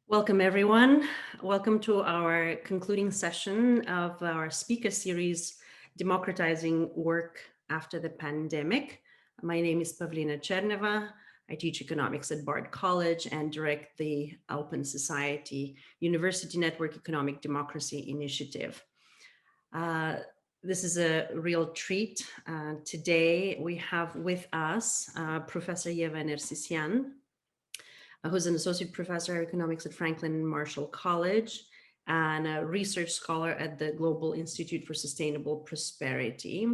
Welcome, everyone. Welcome to our concluding session of our speaker series, Democratizing Work After the Pandemic. My name is Pavlina Cherneva. I teach economics at Bard College and direct the Open Society University Network Economic Democracy Initiative. This is a real treat. Today, we have with us Professor Yeva Nersisyan, who's an associate professor of economics at Franklin Marshall College and a research scholar at the Global Institute for Sustainable Prosperity.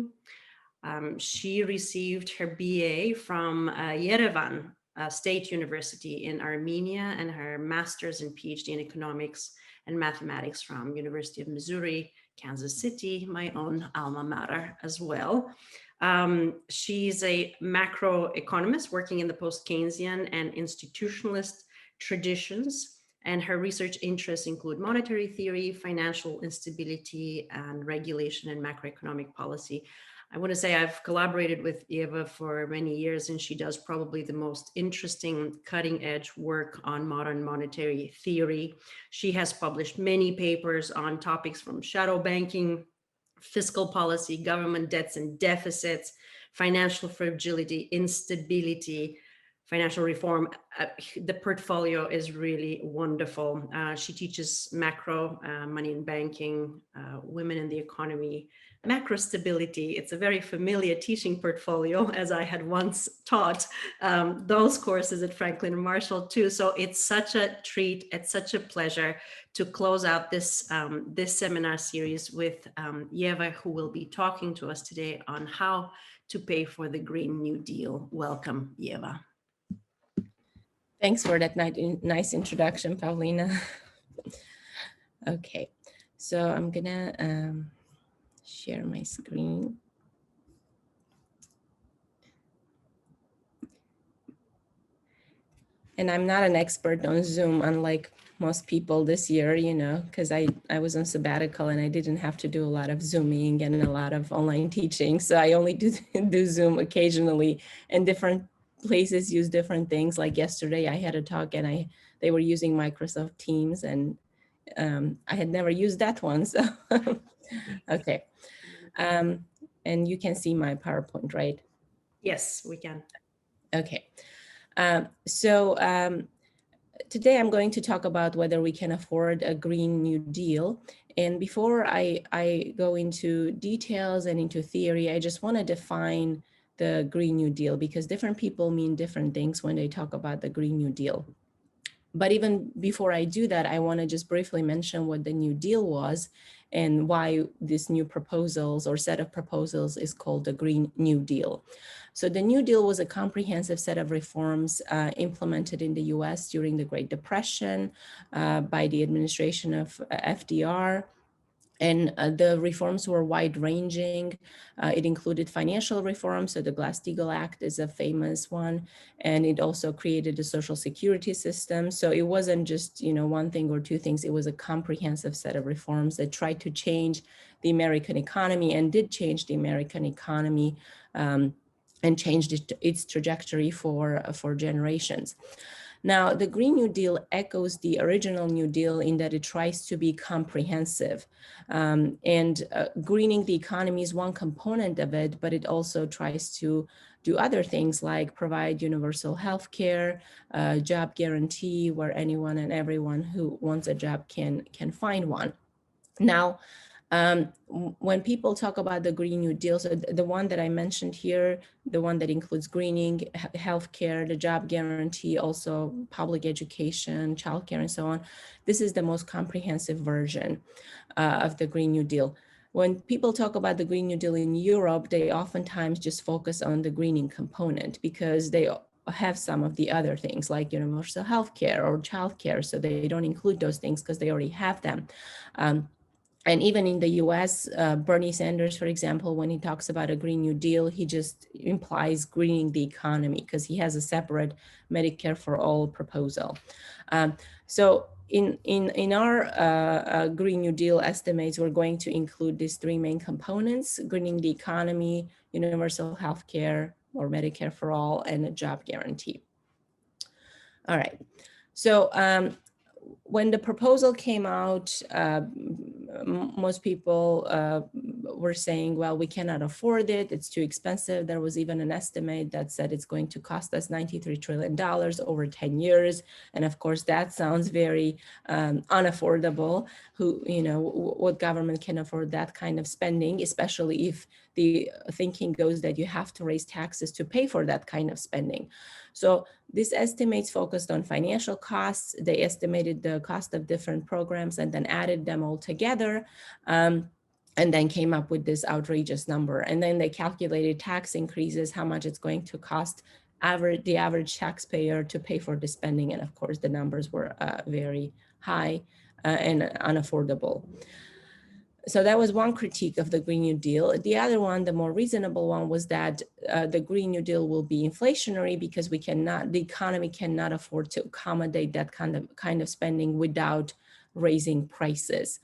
She received her BA from Yerevan State University in Armenia and her master's and PhD in economics and mathematics from University of Missouri, Kansas City, my own alma mater as well. She's a macroeconomist working in the post-Keynesian and institutionalist traditions, and her research interests include monetary theory, financial instability, and regulation and macroeconomic policy. I want to say I've collaborated with Yeva for many years, and she does probably the most interesting cutting-edge work on modern monetary theory. She has published many papers on topics from shadow banking, fiscal policy, government debts and deficits, financial fragility, instability, financial reform. The portfolio is really wonderful. She teaches macro, money and banking, women in the economy, macro stability. It's a very familiar teaching portfolio, as I had once taught those courses at Franklin Marshall too. So it's such a treat, it's such a pleasure to close out this seminar series with Yeva, who will be talking to us today on how to pay for the Green New Deal. Welcome, Yeva. Thanks for that nice introduction, Pavlina. Okay, so I'm gonna share my screen. And I'm not an expert on Zoom, unlike most people this year, because I was on sabbatical and I didn't have to do a lot of Zooming and a lot of online teaching. So I only do Zoom occasionally, and different places use different things. Like yesterday I had a talk and they were using Microsoft Teams, and I had never used that one. So, okay. And you can see my PowerPoint, right? Yes, we can. Okay. Today I'm going to talk about whether we can afford a Green New Deal. And before I go into details and into theory, I just want to define the Green New Deal, because different people mean different things when they talk about the Green New Deal. But even before I do that, I want to just briefly mention what the New Deal was and why this new proposals or set of proposals is called the Green New Deal. So the New Deal was a comprehensive set of reforms implemented in the US during the Great Depression by the administration of FDR. And the reforms were wide-ranging. It included financial reforms, so the Glass-Steagall Act is a famous one, and it also created a social security system. So it wasn't just one thing or two things, it was a comprehensive set of reforms that tried to change the American economy and did change the American economy and changed its trajectory for generations. Now, the Green New Deal echoes the original New Deal in that it tries to be comprehensive. Greening the economy is one component of it, but it also tries to do other things like provide universal health care, job guarantee, where anyone and everyone who wants a job can find one. Now, when people talk about the Green New Deal, so the one that I mentioned here, the one that includes greening, healthcare, the job guarantee, also public education, childcare, and so on, this is the most comprehensive version of the Green New Deal. When people talk about the Green New Deal in Europe, they oftentimes just focus on the greening component because they have some of the other things like universal healthcare or childcare, so they don't include those things because they already have them. And even in the US, Bernie Sanders, for example, when he talks about a Green New Deal, he just implies greening the economy because he has a separate Medicare for all proposal. So in our Green New Deal estimates, we're going to include these three main components: greening the economy, universal health care or Medicare for all, and a job guarantee. All right. So when the proposal came out, most people were saying, well, we cannot afford it. It's too expensive. There was even an estimate that said it's going to cost us $93 trillion over 10 years. And of course, that sounds very unaffordable. What government can afford that kind of spending, especially if the thinking goes that you have to raise taxes to pay for that kind of spending. So these estimates focused on financial costs. They estimated the cost of different programs and then added them all together, and then came up with this outrageous number. And then they calculated tax increases, how much it's going to cost the average taxpayer to pay for the spending. And of course, the numbers were very high and unaffordable. So that was one critique of the Green New Deal. The other one, the more reasonable one, was that the Green New Deal will be inflationary because the economy cannot afford to accommodate that kind of spending without raising prices.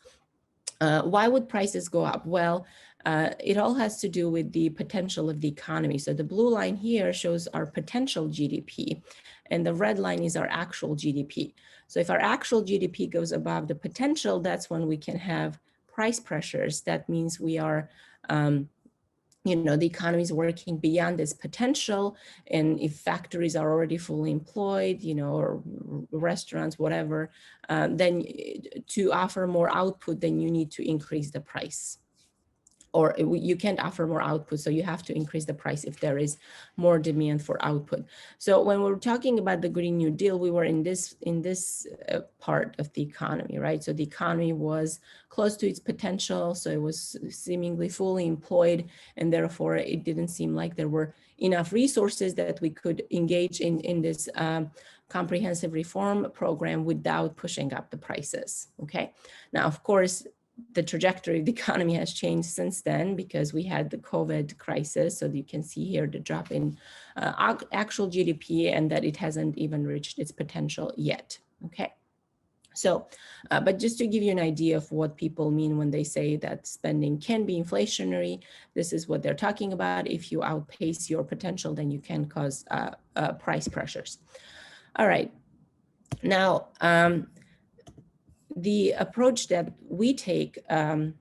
Why would prices go up? Well, it all has to do with the potential of the economy. So the blue line here shows our potential GDP, and the red line is our actual GDP. So if our actual GDP goes above the potential, that's when we can have price pressures. That means we are, the economy is working beyond its potential. And if factories are already fully employed, or restaurants, whatever, then to offer more output, then you need to increase the price. Or you can't offer more output, so you have to increase the price if there is more demand for output. So when we're talking about the Green New Deal, we were in this part of the economy, right? So the economy was close to its potential, so it was seemingly fully employed, and therefore it didn't seem like there were enough resources that we could engage in this comprehensive reform program without pushing up the prices, okay? Now, of course, the trajectory of the economy has changed since then because we had the COVID crisis. So you can see here the drop in actual GDP and that it hasn't even reached its potential yet, okay? So, but just to give you an idea of what people mean when they say that spending can be inflationary, this is what they're talking about. If you outpace your potential, then you can cause price pressures. All right, now, the approach that we take, and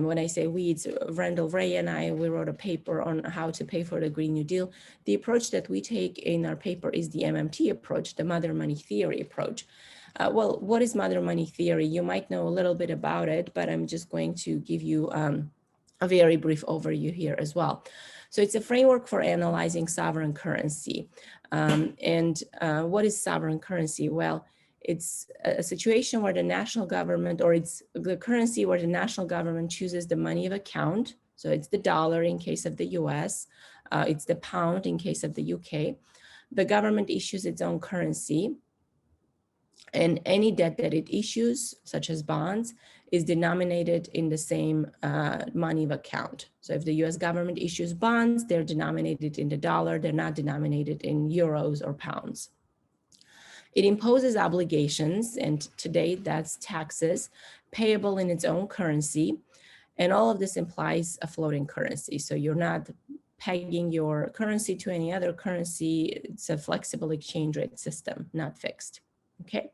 when I say we, it's Randall Ray and I, we wrote a paper on how to pay for the Green New Deal. The approach that we take in our paper is the MMT approach, the mother money theory approach. Well, what is mother money theory? You might know a little bit about it, but I'm just going to give you a very brief overview here as well. So it's a framework for analyzing sovereign currency. What is sovereign currency? Well, it's a situation where the national government, or it's the currency where the national government chooses the money of account. So it's the dollar in case of the US, it's the pound in case of the UK. The government issues its own currency, and any debt that it issues, such as bonds, is denominated in the same money of account. So if the US government issues bonds, they're denominated in the dollar, they're not denominated in euros or pounds. It imposes obligations, and today that's taxes, payable in its own currency. And all of this implies a floating currency. So you're not pegging your currency to any other currency. It's a flexible exchange rate system, not fixed, okay?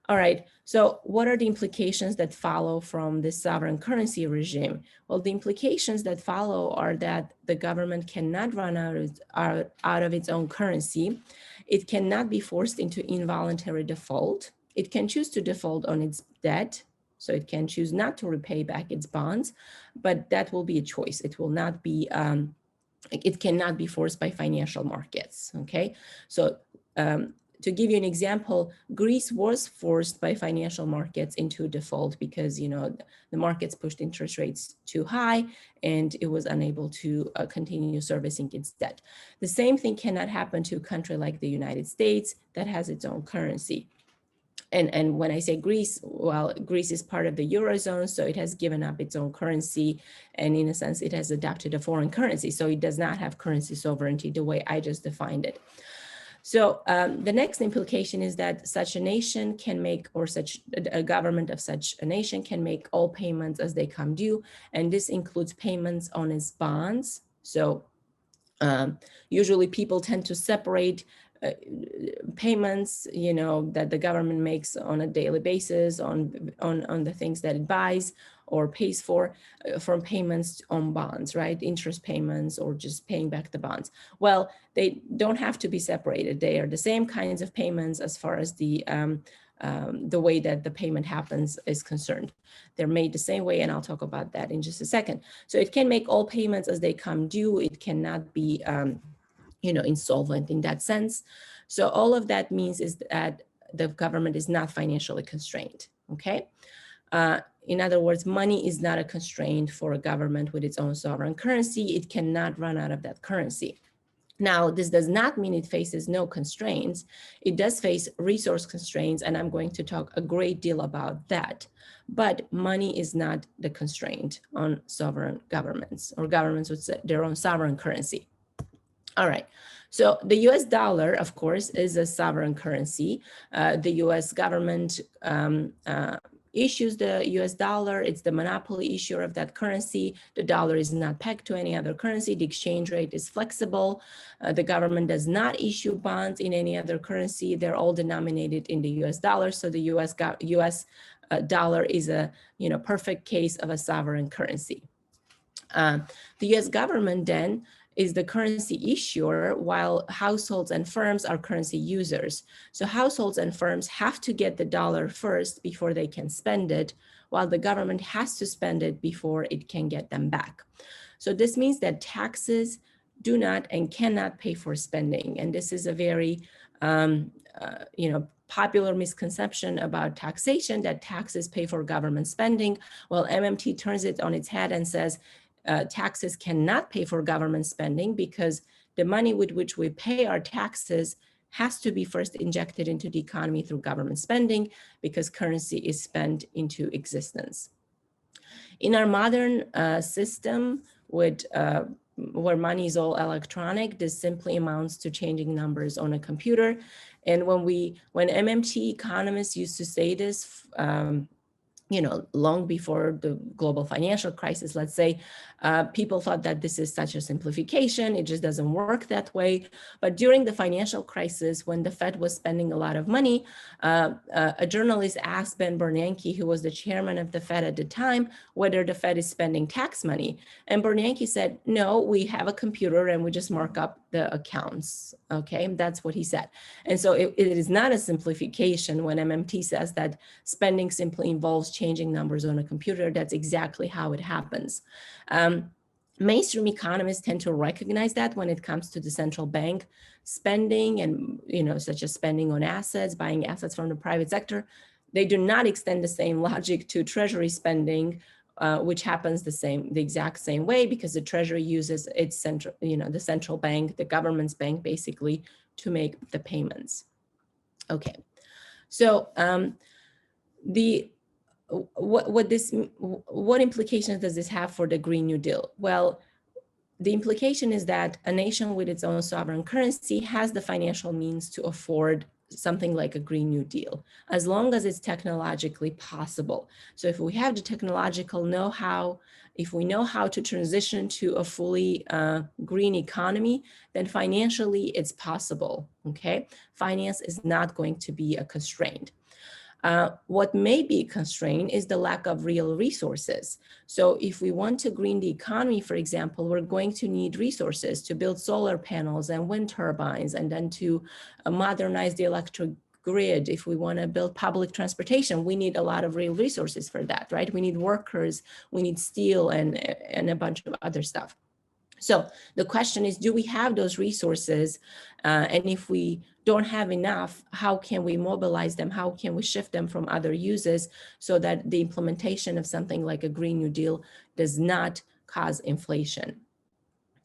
All right, so what are the implications that follow from this sovereign currency regime? Well, the implications that follow are that the government cannot run out of its own currency. It cannot be forced into involuntary default. It can choose to default on its debt, so it can choose not to repay back its bonds, but that will be a choice. It will not be, it cannot be forced by financial markets, okay? So, to give you an example, Greece was forced by financial markets into default because, the markets pushed interest rates too high and it was unable to continue servicing its debt. The same thing cannot happen to a country like the United States that has its own currency. And when I say Greece, well, Greece is part of the Eurozone, so it has given up its own currency, and in a sense, it has adopted a foreign currency. So it does not have currency sovereignty the way I just defined it. So the next implication is that such a nation can make, or such a government of such a nation can make all payments as they come due. And this includes payments on its bonds. So Usually people tend to separate payments, that the government makes on a daily basis on the things that it buys or pays for, from payments on bonds, right? Interest payments or just paying back the bonds. Well, they don't have to be separated. They are the same kinds of payments as far as the way that the payment happens is concerned. They're made the same way, and I'll talk about that in just a second. So it can make all payments as they come due. It cannot be insolvent in that sense. So all of that means is that the government is not financially constrained, okay? In other words, money is not a constraint for a government with its own sovereign currency. It cannot run out of that currency. Now, this does not mean it faces no constraints. It does face resource constraints, and I'm going to talk a great deal about that. But money is not the constraint on sovereign governments or governments with their own sovereign currency. All right. So the US dollar, of course, is a sovereign currency. The US government issues the US dollar. It's the monopoly issuer of that currency. The dollar is not pegged to any other currency. The exchange rate is flexible. The government does not issue bonds in any other currency. They're all denominated in the US dollar. So the US dollar is a perfect case of a sovereign currency. The US government then is the currency issuer, while households and firms are currency users. So households and firms have to get the dollar first before they can spend it, while the government has to spend it before it can get them back. So this means that taxes do not and cannot pay for spending. And this is a very, popular misconception about taxation, that taxes pay for government spending. Well, MMT turns it on its head and says, taxes cannot pay for government spending because the money with which we pay our taxes has to be first injected into the economy through government spending, because currency is spent into existence. In our modern system with where money is all electronic, this simply amounts to changing numbers on a computer. And when MMT economists used to say this, long before the global financial crisis, let's say, people thought that this is such a simplification. It just doesn't work that way. But during the financial crisis, when the Fed was spending a lot of money, a journalist asked Ben Bernanke, who was the chairman of the Fed at the time, whether the Fed is spending tax money. And Bernanke said, no, we have a computer and we just mark up the accounts. Okay, that's what he said. And so it is not a simplification when MMT says that spending simply involves changing numbers on a computer. That's exactly how it happens. Mainstream economists tend to recognize that when it comes to the central bank spending and, such as spending on assets, buying assets from the private sector. They do not extend the same logic to treasury spending, which happens the exact same way, because the treasury uses its central, the central bank, the government's bank, basically, to make the payments. Okay, so what implications does this have for the Green New Deal? Well, the implication is that a nation with its own sovereign currency has the financial means to afford something like a Green New Deal, as long as it's technologically possible. So if we have the technological know-how, if we know how to transition to a fully green economy, then financially it's possible, okay? Finance is not going to be a constraint. What may be a constraint is the lack of real resources. So if we want to green the economy, for example, we're going to need resources to build solar panels and wind turbines, and then to modernize the electric grid. If we want to build public transportation, we need a lot of real resources for that, right? We need workers, we need steel, and a bunch of other stuff. So the question is, do we have those resources? And if we don't have enough, how can we mobilize them? How can we shift them from other uses so that the implementation of something like a Green New Deal does not cause inflation?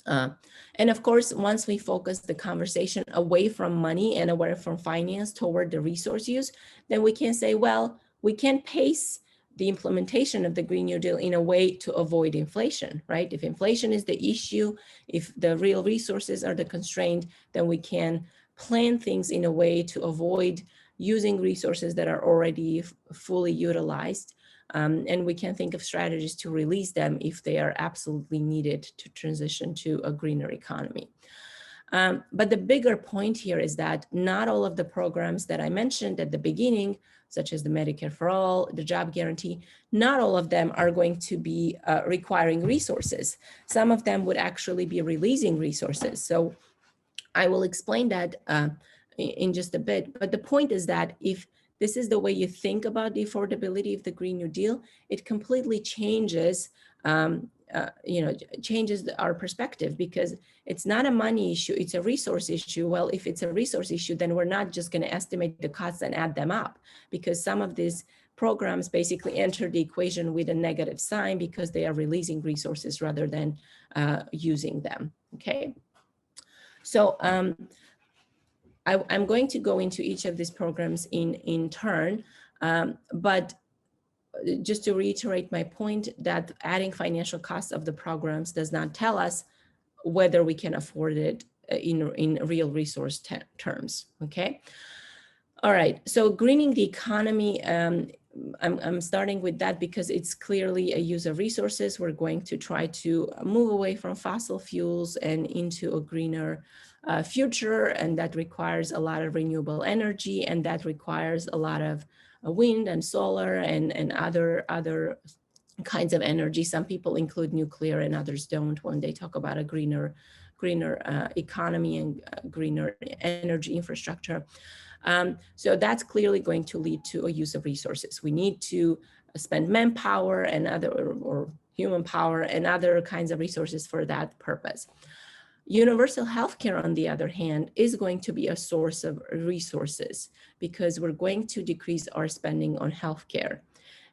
And of course, once we focus the conversation away from money and away from finance toward the resource use, then we can say, well, we can pace the implementation of the Green New Deal in a way to avoid inflation, right? If inflation is the issue, if the real resources are the constraint, then we can plan things in a way to avoid using resources that are already fully utilized. And we can think of strategies to release them if they are absolutely needed to transition to a greener economy. But the bigger point here is that not all of the programs that I mentioned at the beginning, such as the Medicare for All, the job guarantee, not all of them are going to be requiring resources. Some of them would actually be releasing resources. So I will explain that in just a bit. But the point is that if this is the way you think about the affordability of the Green New Deal, it completely changes changes our perspective, because it's not a money issue, it's a resource issue. Well, if it's a resource issue, then we're not just going to estimate the costs and add them up, because some of these programs basically enter the equation with a negative sign because they are releasing resources rather than using them. Okay. So I'm going to go into each of these programs in turn, but just to reiterate my point that adding financial costs of the programs does not tell us whether we can afford it in real resource terms, okay? All right, so greening the economy, I'm starting with that because it's clearly a use of resources. We're going to try to move away from fossil fuels and into a greener future, and that requires a lot of renewable energy, and that requires a lot of wind and solar and other kinds of energy. Some people include nuclear and others don't when they talk about a greener economy and greener energy infrastructure. So that's clearly going to lead to a use of resources. We need to spend manpower and other or human power and other kinds of resources for that purpose. Universal healthcare, on the other hand, is going to be a source of resources because we're going to decrease our spending on healthcare.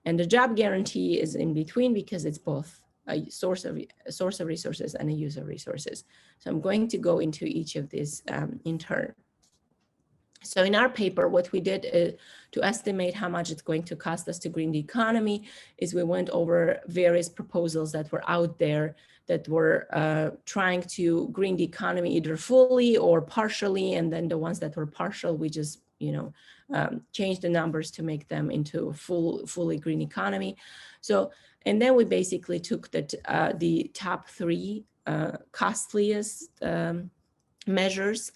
And the job guarantee is in between because it's both a source of resources and a use of resources. So I'm going to go into each of these in turn. So in our paper, what we did to estimate how much it's going to cost us to green the economy is we went over various proposals that were out there that were trying to green the economy either fully or partially. And then the ones that were partial, we just, changed the numbers to make them into a fully green economy. So, and then we basically took the top three costliest measures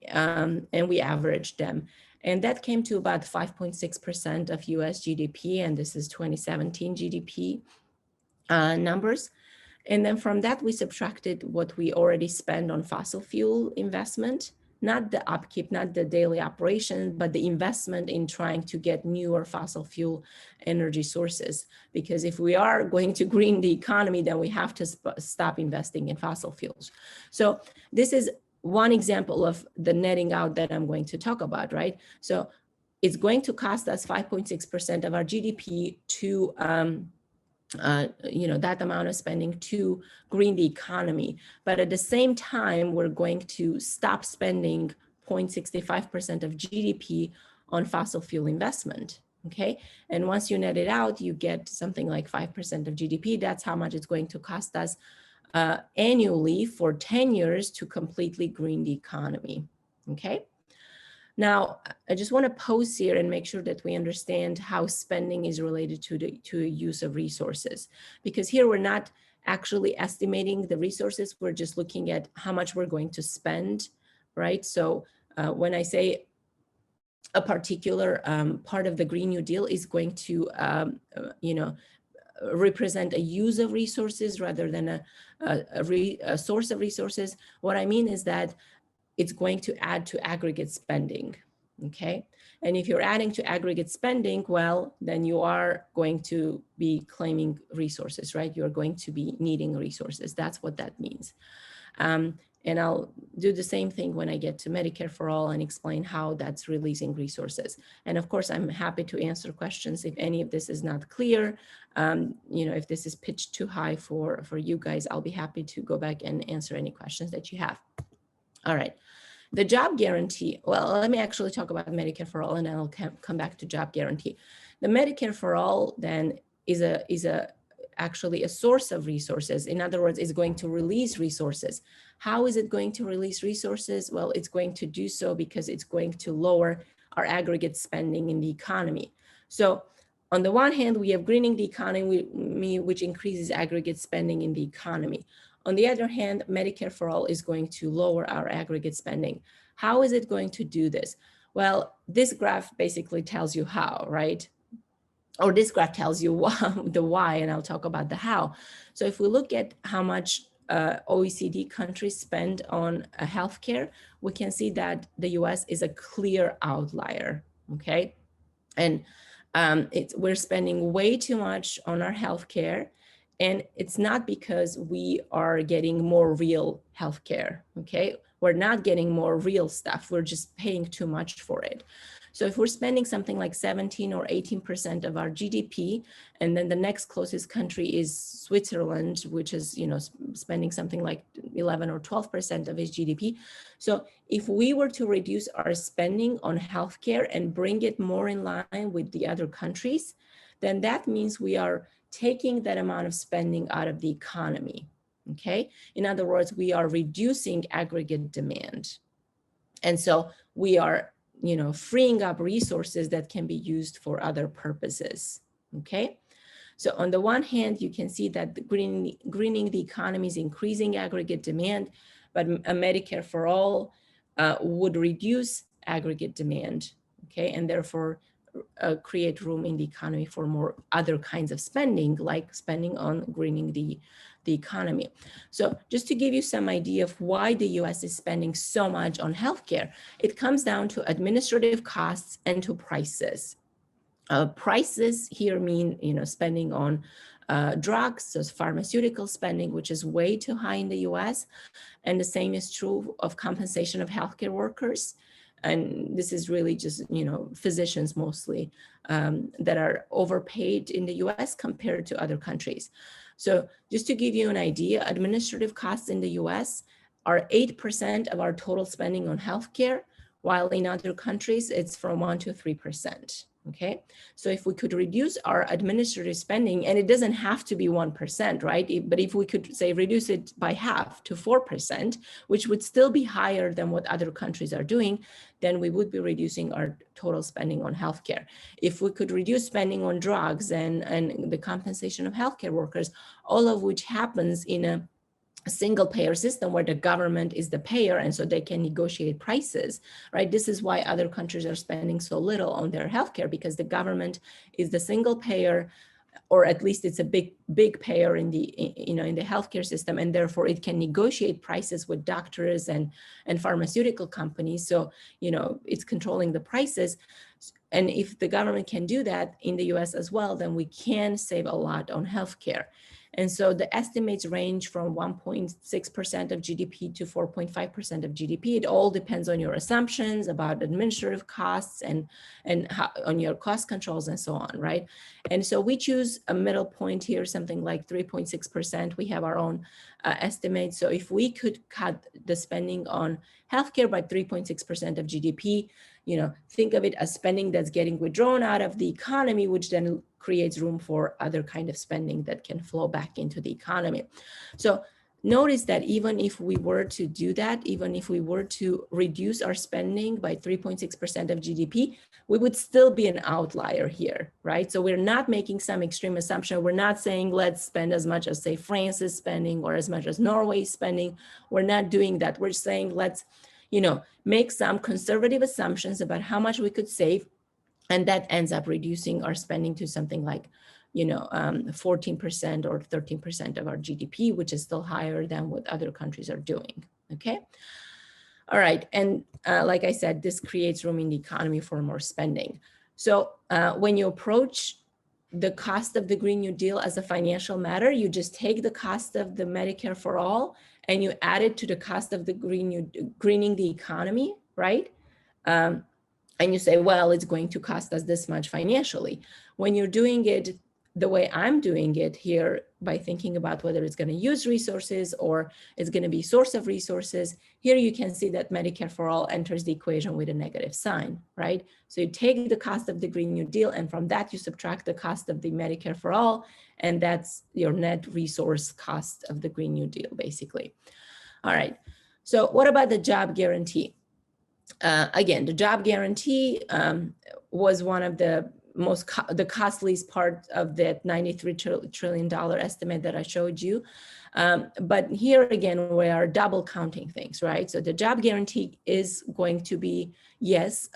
and we averaged them. And that came to about 5.6% of US GDP, and this is 2017 GDP numbers. And then from that, we subtracted what we already spend on fossil fuel investment, not the upkeep, not the daily operation, but the investment in trying to get newer fossil fuel energy sources. Because if we are going to green the economy, then we have to stop investing in fossil fuels. So this is one example of the netting out that I'm going to talk about, right? So it's going to cost us 5.6% of our GDP to, that amount of spending to green the economy. But at the same time, we're going to stop spending 0.65% of GDP on fossil fuel investment, okay? And once you net it out, you get something like 5% of GDP. That's how much it's going to cost us annually for 10 years to completely green the economy, okay? Now, I just want to pause here and make sure that we understand how spending is related to the use of resources, because here we're not actually estimating the resources, we're just looking at how much we're going to spend, right? So when I say a particular part of the Green New Deal is going to, represent a use of resources rather than a source of resources, what I mean is that it's going to add to aggregate spending, okay? And if you're adding to aggregate spending, well, then you are going to be claiming resources, right? You're going to be needing resources. That's what that means. And I'll do the same thing when I get to Medicare for All and explain how that's releasing resources. And of course, I'm happy to answer questions if any of this is not clear. If this is pitched too high for you guys, I'll be happy to go back and answer any questions that you have. All right. The job guarantee, well, let me actually talk about Medicare for All and then I'll come back to job guarantee. The Medicare for All then is actually a source of resources. In other words, it's going to release resources. How is it going to release resources? Well, it's going to do so because it's going to lower our aggregate spending in the economy. So on the one hand, we have greening the economy, which increases aggregate spending in the economy. On the other hand, Medicare for All is going to lower our aggregate spending. How is it going to do this? Well, this graph basically tells you how, right? Or this graph tells you the why, and I'll talk about the how. So if we look at how much OECD countries spend on healthcare, we can see that the US is a clear outlier, okay? And we're spending way too much on our healthcare, and it's not because we are getting more real healthcare, okay? We're not getting more real stuff, we're just paying too much for it. So if we're spending something like 17 or 18% of our GDP, and then the next closest country is Switzerland, which is, you know, spending something like 11 or 12% of its GDP. So if we were to reduce our spending on healthcare and bring it more in line with the other countries, then that means we are taking that amount of spending out of the economy, okay? In other words, we are reducing aggregate demand. And so we are, you know, freeing up resources that can be used for other purposes, okay? So on the one hand, you can see that the greening the economy is increasing aggregate demand, but a Medicare for All would reduce aggregate demand, okay? And therefore create room in the economy for more other kinds of spending, like spending on greening the economy. So just to give you some idea of why the US is spending so much on healthcare, it comes down to administrative costs and to prices. Prices here mean, you know, spending on drugs, so pharmaceutical spending, which is way too high in the US. And the same is true of compensation of healthcare workers. And this is really just, you know, physicians mostly that are overpaid in the US compared to other countries. So just to give you an idea, administrative costs in the US are 8% of our total spending on healthcare, while in other countries, it's from 1 to 3%. Okay, so if we could reduce our administrative spending, and it doesn't have to be 1%, right? But if we could say reduce it by half to 4%, which would still be higher than what other countries are doing, then we would be reducing our total spending on healthcare. If we could reduce spending on drugs and the compensation of healthcare workers, all of which happens in a single payer system where the government is the payer, and so they can negotiate prices, right? This is why other countries are spending so little on their healthcare, because the government is the single payer, or at least it's a big payer in the, you know, in the healthcare system, and therefore it can negotiate prices with doctors and pharmaceutical companies. So, you know, it's controlling the prices. And if the government can do that in the US as well, then we can save a lot on healthcare. And so the estimates range from 1.6% of GDP to 4.5% of GDP. It all depends on your assumptions about administrative costs and how, on your cost controls and so on, right? And so we choose a middle point here, something like 3.6%. We have our own estimates. So if we could cut the spending on healthcare by 3.6% of GDP, you know, think of it as spending that's getting withdrawn out of the economy, which then creates room for other kind of spending that can flow back into the economy. So notice that even if we were to do that, even if we were to reduce our spending by 3.6% of GDP, we would still be an outlier here, right? So we're not making some extreme assumption. We're not saying let's spend as much as, say, France is spending or as much as Norway is spending. We're not doing that. We're saying let's, you know, make some conservative assumptions about how much we could save, and that ends up reducing our spending to something like, you know, 14% or 13% of our GDP, which is still higher than what other countries are doing, okay? All right, and like I said, this creates room in the economy for more spending. So when you approach the cost of the Green New Deal as a financial matter, you just take the cost of the Medicare for All and you add it to the cost of the greening the economy, right? And you say, well, it's going to cost us this much financially. When you're doing it the way I'm doing it here, by thinking about whether it's going to use resources or it's going to be source of resources, here you can see that Medicare for All enters the equation with a negative sign, right? So you take the cost of the Green New Deal, and from that you subtract the cost of the Medicare for All, and that's your net resource cost of the Green New Deal, basically. All right, so what about the job guarantee? Again, the job guarantee was one of the the costliest part of that $93 trillion estimate that I showed you. But here again, we are double counting things, right? So the job guarantee is going to be, yes,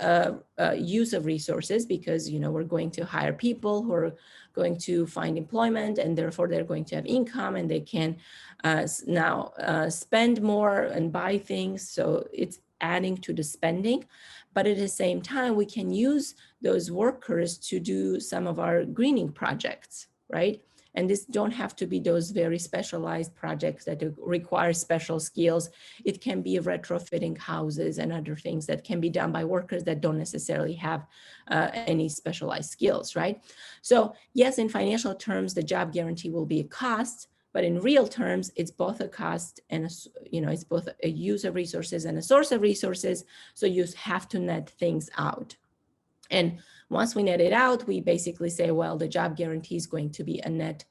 use of resources, because, you know, we're going to hire people who are going to find employment, and therefore they're going to have income, and they can now spend more and buy things. So it's adding to the spending. But at the same time, we can use those workers to do some of our greening projects, right? And this don't have to be those very specialized projects that require special skills. It can be retrofitting houses and other things that can be done by workers that don't necessarily have any specialized skills, right? So yes, in financial terms, the job guarantee will be a cost, but in real terms, it's both a cost and it's both a use of resources and a source of resources. So you have to net things out. And once we net it out, we basically say, well, the job guarantee is going to be a net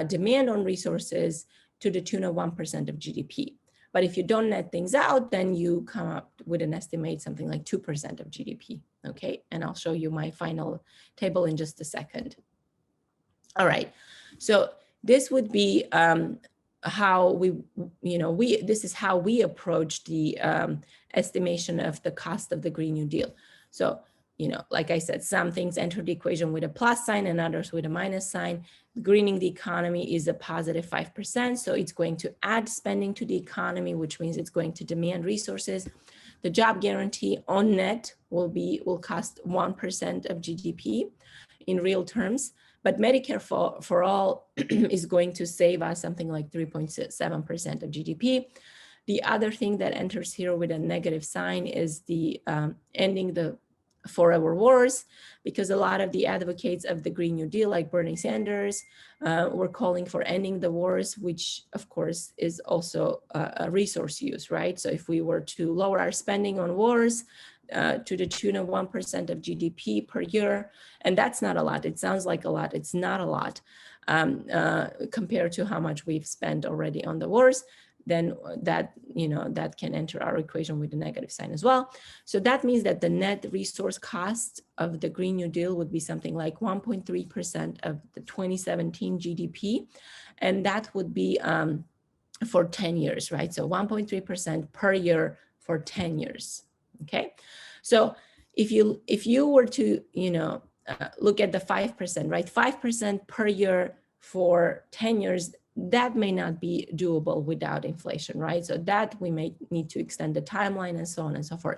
demand on resources to the tune of 1% of GDP. But if you don't net things out, then you come up with an estimate, something like 2% of GDP, okay? And I'll show you my final table in just a second. All right, so this would be how this is how we approach the estimation of the cost of the Green New Deal. So, you know, like I said, some things enter the equation with a plus sign and others with a minus sign. Greening the economy is a positive 5%. So it's going to add spending to the economy, which means it's going to demand resources. The job guarantee on net will cost 1% of GDP in real terms. But Medicare for all is going to save us something like 3.7% of GDP. The other thing that enters here with a negative sign is the ending the forever wars, because a lot of the advocates of the Green New Deal, like Bernie Sanders, were calling for ending the wars, which of course is also a resource use, right? So if we were to lower our spending on wars to the tune of 1% of GDP per year, and that's not a lot. It sounds like a lot. It's not a lot compared to how much we've spent already on the wars. Then that can enter our equation with a negative sign as well. So that means that the net resource cost of the Green New Deal would be something like 1.3% of the 2017 GDP. And that would be for 10 years, right? So 1.3% per year for 10 years, okay? So if you were to, look at the 5%, right? 5% per year for 10 years, that may not be doable without inflation, right? So that we may need to extend the timeline and so on and so forth.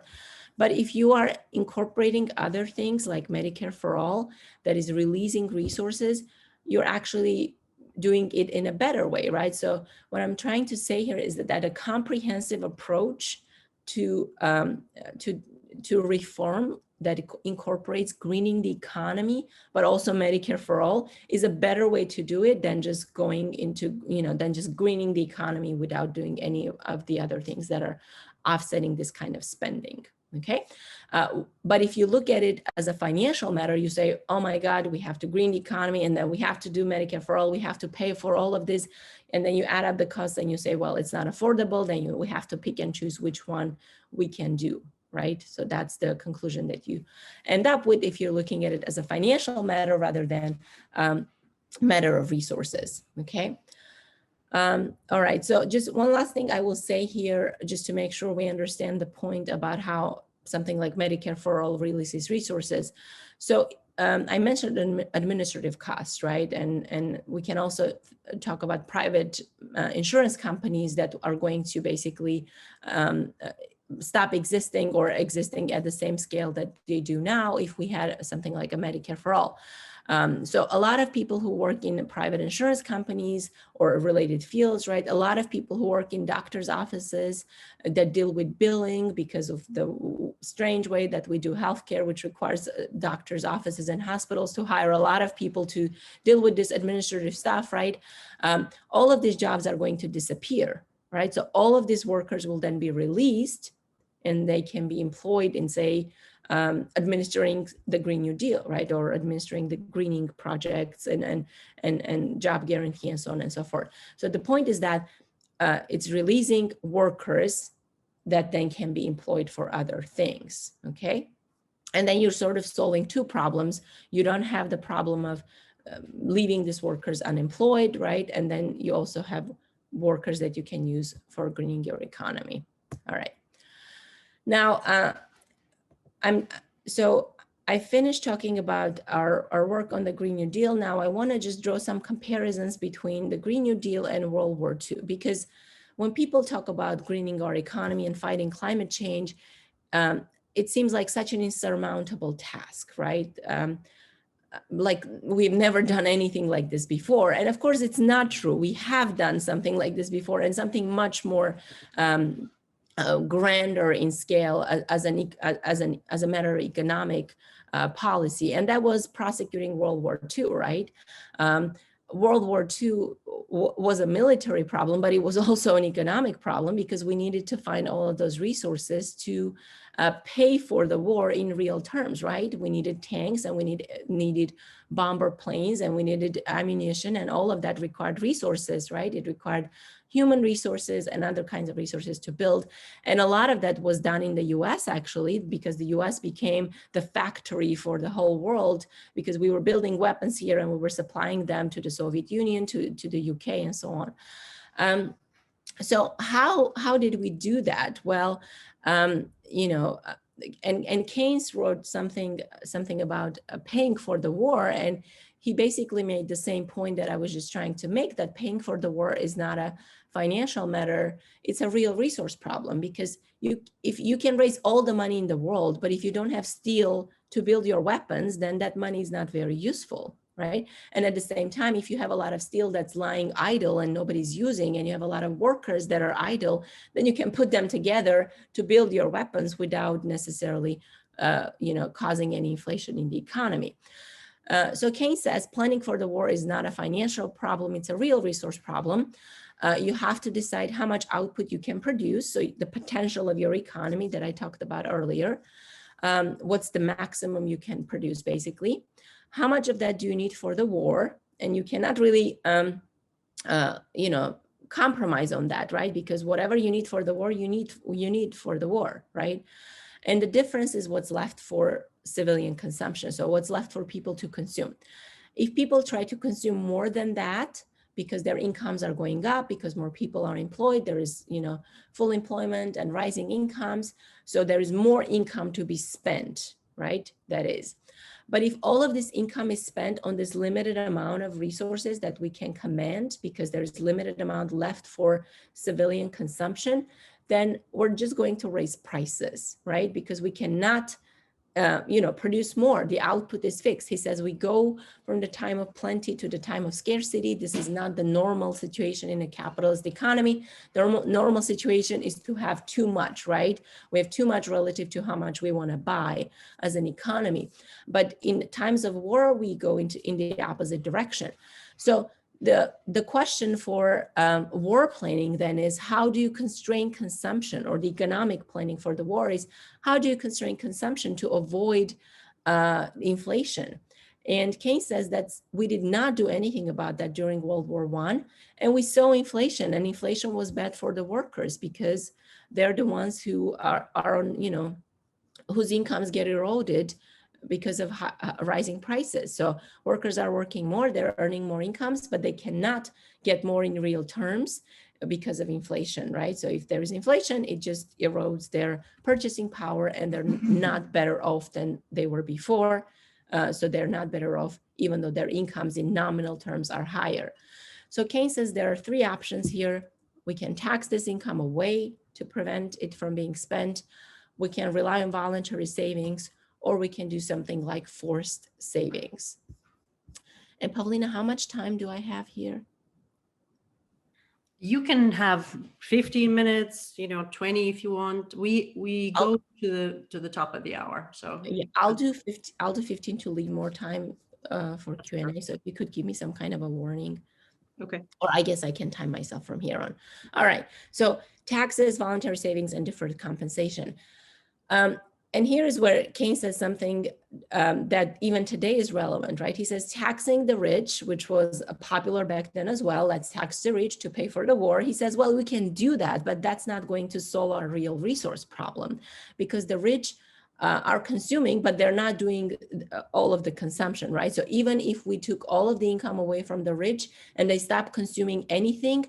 But if you are incorporating other things like Medicare for all, that is releasing resources, you're actually doing it in a better way, right? So what I'm trying to say here is that a comprehensive approach to reform that incorporates greening the economy, but also Medicare for all, is a better way to do it than just going into, than just greening the economy without doing any of the other things that are offsetting this kind of spending, okay? But if you look at it as a financial matter, you say, oh my God, we have to green the economy, and then we have to do Medicare for all, we have to pay for all of this, and then you add up the costs and you say, well, it's not affordable, then we have to pick and choose which one we can do, right? So that's the conclusion that you end up with if you're looking at it as a financial matter rather than matter of resources, okay? All right, so just one last thing I will say here, just to make sure we understand the point about how something like Medicare for all releases resources. So I mentioned administrative costs, right? And we can also talk about private insurance companies that are going to basically stop existing or existing at the same scale that they do now if we had something like a Medicare for all. So a lot of people who work in private insurance companies or related fields, right? A lot of people who work in doctors' offices that deal with billing because of the strange way that we do healthcare, which requires doctors' offices and hospitals to hire a lot of people to deal with this administrative stuff, right? All of these jobs are going to disappear, right? So all of these workers will then be released and they can be employed in, say, administering the Green New Deal, right? Or administering the greening projects and job guarantee and so on and so forth. So the point is that it's releasing workers that then can be employed for other things, okay? And then you're sort of solving two problems. You don't have the problem of leaving these workers unemployed, right? And then you also have workers that you can use for greening your economy. All right. Now, I finished talking about our work on the Green New Deal. Now I want to just draw some comparisons between the Green New Deal and World War II, because when people talk about greening our economy and fighting climate change, it seems like such an insurmountable task, right? Like we've never done anything like this before. And of course, it's not true. We have done something like this before, and something much more grander in scale as a matter of economic policy, and that was prosecuting World War II, right? World War II was a military problem, but it was also an economic problem, because we needed to find all of those resources to pay for the war in real terms, right? We needed tanks, and we needed bomber planes, and we needed ammunition, and all of that required resources, right? It required human resources and other kinds of resources to build. And a lot of that was done in the US, actually, because the US became the factory for the whole world, because we were building weapons here and we were supplying them to the Soviet Union, to the UK, and so on. So how did we do that? Well, you know, and Keynes wrote something about paying for the war, and he basically made the same point that I was just trying to make, that paying for the war is not a financial matter, it's a real resource problem, because if you can raise all the money in the world, but if you don't have steel to build your weapons, then that money is not very useful, right? And at the same time, if you have a lot of steel that's lying idle and nobody's using, and you have a lot of workers that are idle, then you can put them together to build your weapons without necessarily causing any inflation in the economy. So Keynes says planning for the war is not a financial problem, it's a real resource problem. You have to decide how much output you can produce, so the potential of your economy that I talked about earlier. What's the maximum you can produce, basically? How much of that do you need for the war? And you cannot really, compromise on that, right? Because whatever you need for the war, you need for the war, right? And the difference is what's left for civilian consumption. So what's left for people to consume. If people try to consume more than that, because their incomes are going up, because more people are employed, there is, full employment and rising incomes. So there is more income to be spent, right? That is. But if all of this income is spent on this limited amount of resources that we can command, because there's limited amount left for civilian consumption, then we're just going to raise prices, right? Because we cannot produce more. The output is fixed. He says we go from the time of plenty to the time of scarcity. This is not the normal situation in a capitalist economy. The normal situation is to have too much, right? We have too much relative to how much we want to buy as an economy. But in times of war, we go in the opposite direction. So the question for war planning then is, how do you constrain consumption? Or the economic planning for the war is, how do you constrain consumption to avoid inflation? And Keynes says that we did not do anything about that during World War I, and we saw inflation, and inflation was bad for the workers, because they're the ones who are on, whose incomes get eroded because of rising prices. So workers are working more, they're earning more incomes, but they cannot get more in real terms because of inflation, right? So if there is inflation, it just erodes their purchasing power, and they're not better off than they were before. So they're not better off, even though their incomes in nominal terms are higher. So Keynes says there are three options here. We can tax this income away to prevent it from being spent. We can rely on voluntary savings, or we can do something like forced savings. And Pavlina, how much time do I have here? You can have 15 minutes, 20 if you want. We go to the top of the hour. So yeah, I'll do 15 to leave more time for Q&A. So if you could give me some kind of a warning. Okay. Or I guess I can time myself from here on. All right. So taxes, voluntary savings, and deferred compensation. And here is where Keynes says something that even today is relevant, right? He says taxing the rich, which was popular back then as well. Let's tax the rich to pay for the war. He says, well, we can do that, but that's not going to solve our real resource problem, because the rich are consuming, but they're not doing all of the consumption, right? So even if we took all of the income away from the rich and they stop consuming anything,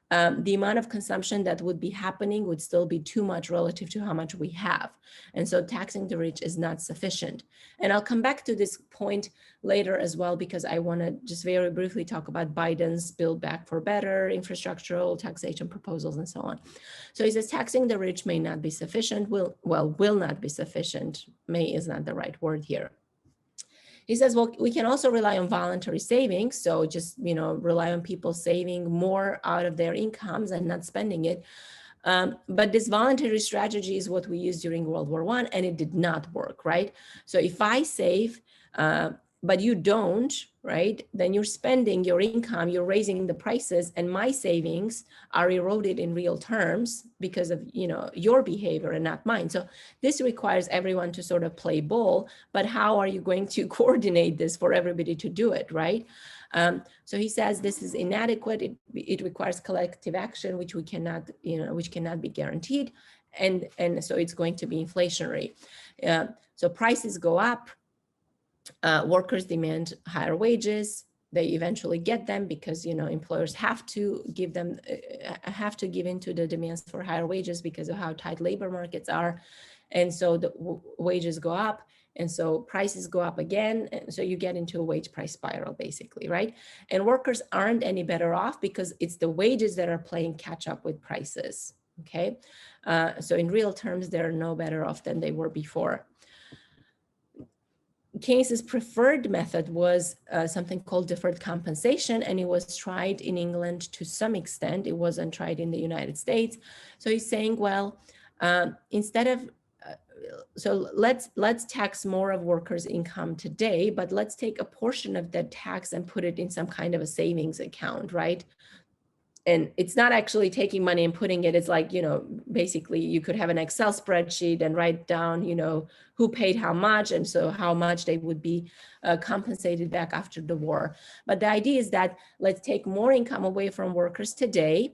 the amount of consumption that would be happening would still be too much relative to how much we have. And so taxing the rich is not sufficient. And I'll come back to this point later as well, because I want to just very briefly talk about Biden's Build Back for Better, infrastructural taxation proposals, and so on. So he says taxing the rich may not be sufficient, will not be sufficient. May is not the right word here. He says, well, we can also rely on voluntary savings. So just, rely on people saving more out of their incomes and not spending it. But this voluntary strategy is what we used during World War I, and it did not work, right? So if I save, but you don't, right, then you're spending your income, you're raising the prices, and my savings are eroded in real terms because of, your behavior and not mine. So this requires everyone to sort of play ball, but how are you going to coordinate this for everybody to do it, right? So he says this is inadequate. It requires collective action, which we cannot, which cannot be guaranteed, and so it's going to be inflationary. So prices go up. Workers demand higher wages. They eventually get them because employers have to give them give into the demands for higher wages because of how tight labor markets are, and so the wages go up, and so prices go up again, and so you get into a wage price spiral basically, right? And workers aren't any better off because it's the wages that are playing catch up with prices. Okay, so in real terms, they're no better off than they were before. Keynes's preferred method was something called deferred compensation, and it was tried in England to some extent. It wasn't tried in the United States. So he's saying, well, instead of, so let's tax more of workers' income today, but let's take a portion of that tax and put it in some kind of a savings account, right? And it's not actually taking money and putting it, it's like, basically you could have an Excel spreadsheet and write down, who paid how much, and so how much they would be compensated back after the war. But the idea is that let's take more income away from workers today.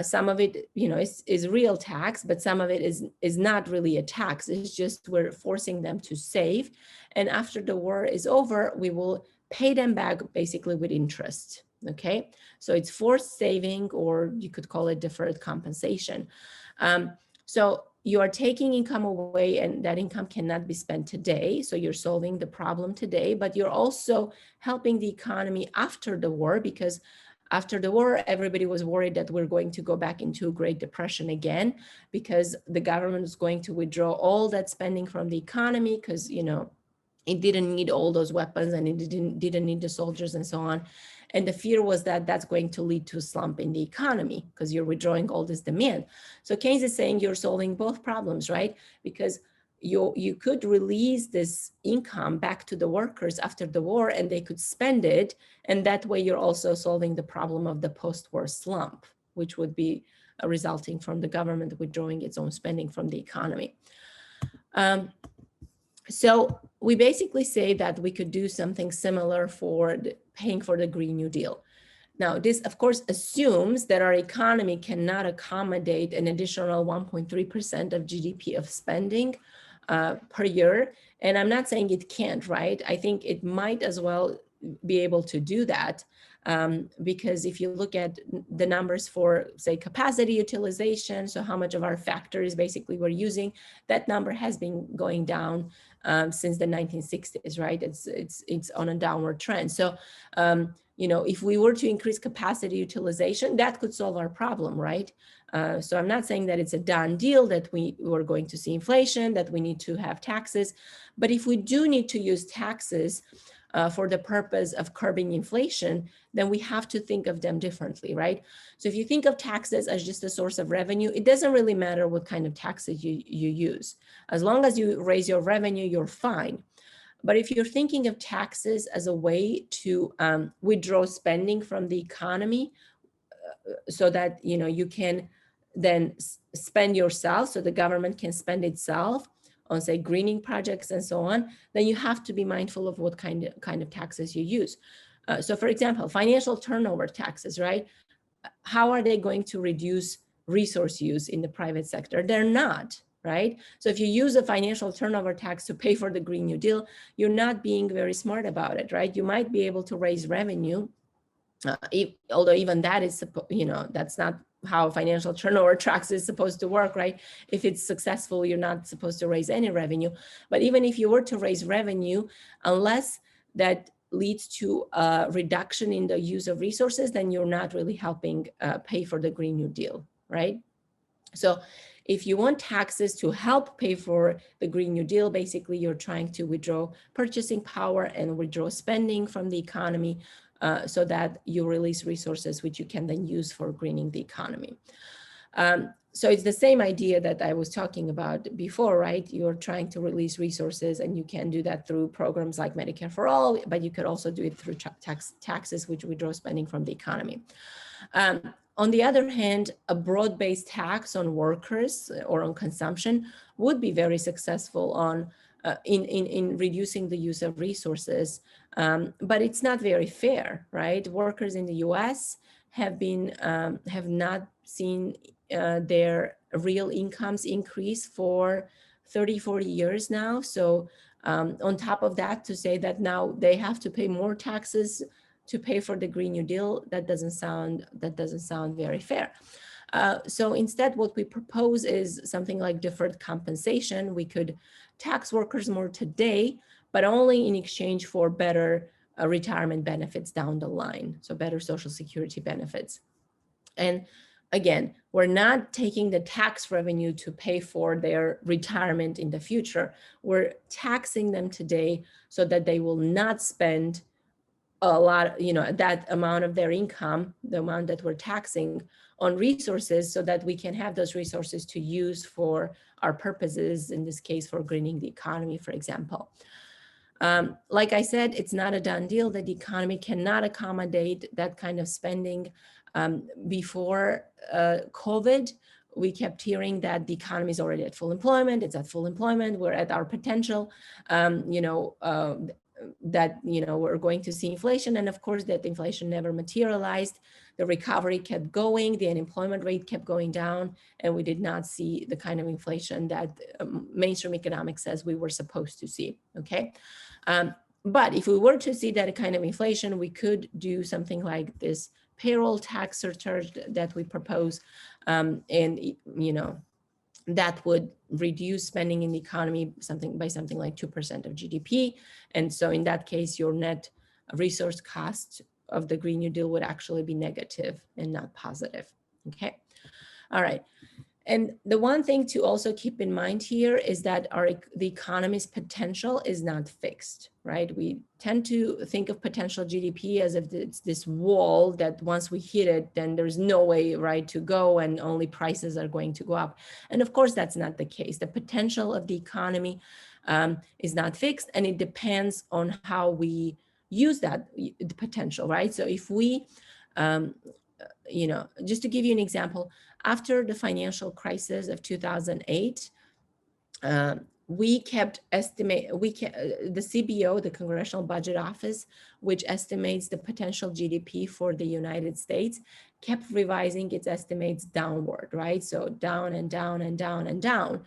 Some of it, is real tax, but some of it is not really a tax. It's just we're forcing them to save. And after the war is over, we will pay them back basically with interest. Okay, so it's forced saving, or you could call it deferred compensation. So you are taking income away, and that income cannot be spent today. So you're solving the problem today, but you're also helping the economy after the war, because after the war, everybody was worried that we're going to go back into a Great Depression again, because the government is going to withdraw all that spending from the economy, because, it didn't need all those weapons, and it didn't need the soldiers and so on. And the fear was that that's going to lead to a slump in the economy because you're withdrawing all this demand. So Keynes is saying you're solving both problems, right? Because you could release this income back to the workers after the war, and they could spend it. And that way you're also solving the problem of the post-war slump, which would be resulting from the government withdrawing its own spending from the economy. So we basically say that we could do something similar for paying for the Green New Deal. Now, this, of course, assumes that our economy cannot accommodate an additional 1.3% of GDP of spending per year. And I'm not saying it can't, right? I think it might as well be able to do that. Because if you look at the numbers for, say, capacity utilization, so how much of our factories basically we're using, that number has been going down since the 1960s, right? It's on a downward trend. So, if we were to increase capacity utilization, that could solve our problem, right? So I'm not saying that it's a done deal, that we were going to see inflation, that we need to have taxes. But if we do need to use taxes for the purpose of curbing inflation, then we have to think of them differently, right? So if you think of taxes as just a source of revenue, it doesn't really matter what kind of taxes you use. As long as you raise your revenue, you're fine. But if you're thinking of taxes as a way to withdraw spending from the economy so that you can then spend yourself, so the government can spend itself on, say, greening projects and so on, then you have to be mindful of what kind of taxes you use. So for example, financial turnover taxes, right? How are they going to reduce resource use in the private sector? They're not. right? So if you use a financial turnover tax to pay for the Green New Deal, you're not being very smart about it, right? You might be able to raise revenue, although even that is, that's not how financial turnover tax is supposed to work, right? If it's successful, you're not supposed to raise any revenue. But even if you were to raise revenue, unless that leads to a reduction in the use of resources, then you're not really helping pay for the Green New Deal, right? So if you want taxes to help pay for the Green New Deal, basically you're trying to withdraw purchasing power and withdraw spending from the economy so that you release resources which you can then use for greening the economy. So it's the same idea that I was talking about before, right? You're trying to release resources, and you can do that through programs like Medicare for All, but you could also do it through taxes which withdraw spending from the economy. On the other hand, a broad-based tax on workers or on consumption would be very successful on in reducing the use of resources, but it's not very fair, right? Workers in the U.S. have not seen their real incomes increase for 30, 40 years now. So on top of that, to say that now they have to pay more taxes to pay for the Green New Deal, that doesn't sound very fair. So instead, what we propose is something like deferred compensation. We could tax workers more today, but only in exchange for better retirement benefits down the line, so better Social Security benefits. And again, we're not taking the tax revenue to pay for their retirement in the future. We're taxing them today so that they will not spend a lot, that amount of their income, the amount that we're taxing, on resources, so that we can have those resources to use for our purposes, in this case, for greening the economy, for example. Like I said, it's not a done deal that the economy cannot accommodate that kind of spending. Before COVID, we kept hearing that the economy is already at full employment. It's at full employment. We're at our potential. That we're going to see inflation, and of course that inflation never materialized. The recovery kept going, the unemployment rate kept going down, and we did not see the kind of inflation that mainstream economics says we were supposed to see. Okay, but if we were to see that kind of inflation, we could do something like this payroll tax surcharge that we propose, and that would reduce spending in the economy by something like 2% of GDP. And so in that case, your net resource cost of the Green New Deal would actually be negative and not positive. Okay. All right. And the one thing to also keep in mind here is that the economy's potential is not fixed, right? We tend to think of potential GDP as if it's this wall that once we hit it, then there's no way, right, to go, and only prices are going to go up. And of course, that's not the case. The potential of the economy is not fixed, and it depends on how we use the potential, right? So if we, just to give you an example, after the financial crisis of 2008, the CBO, the Congressional Budget Office, which estimates the potential GDP for the United States, kept revising its estimates downward, right? So down and down and down and down.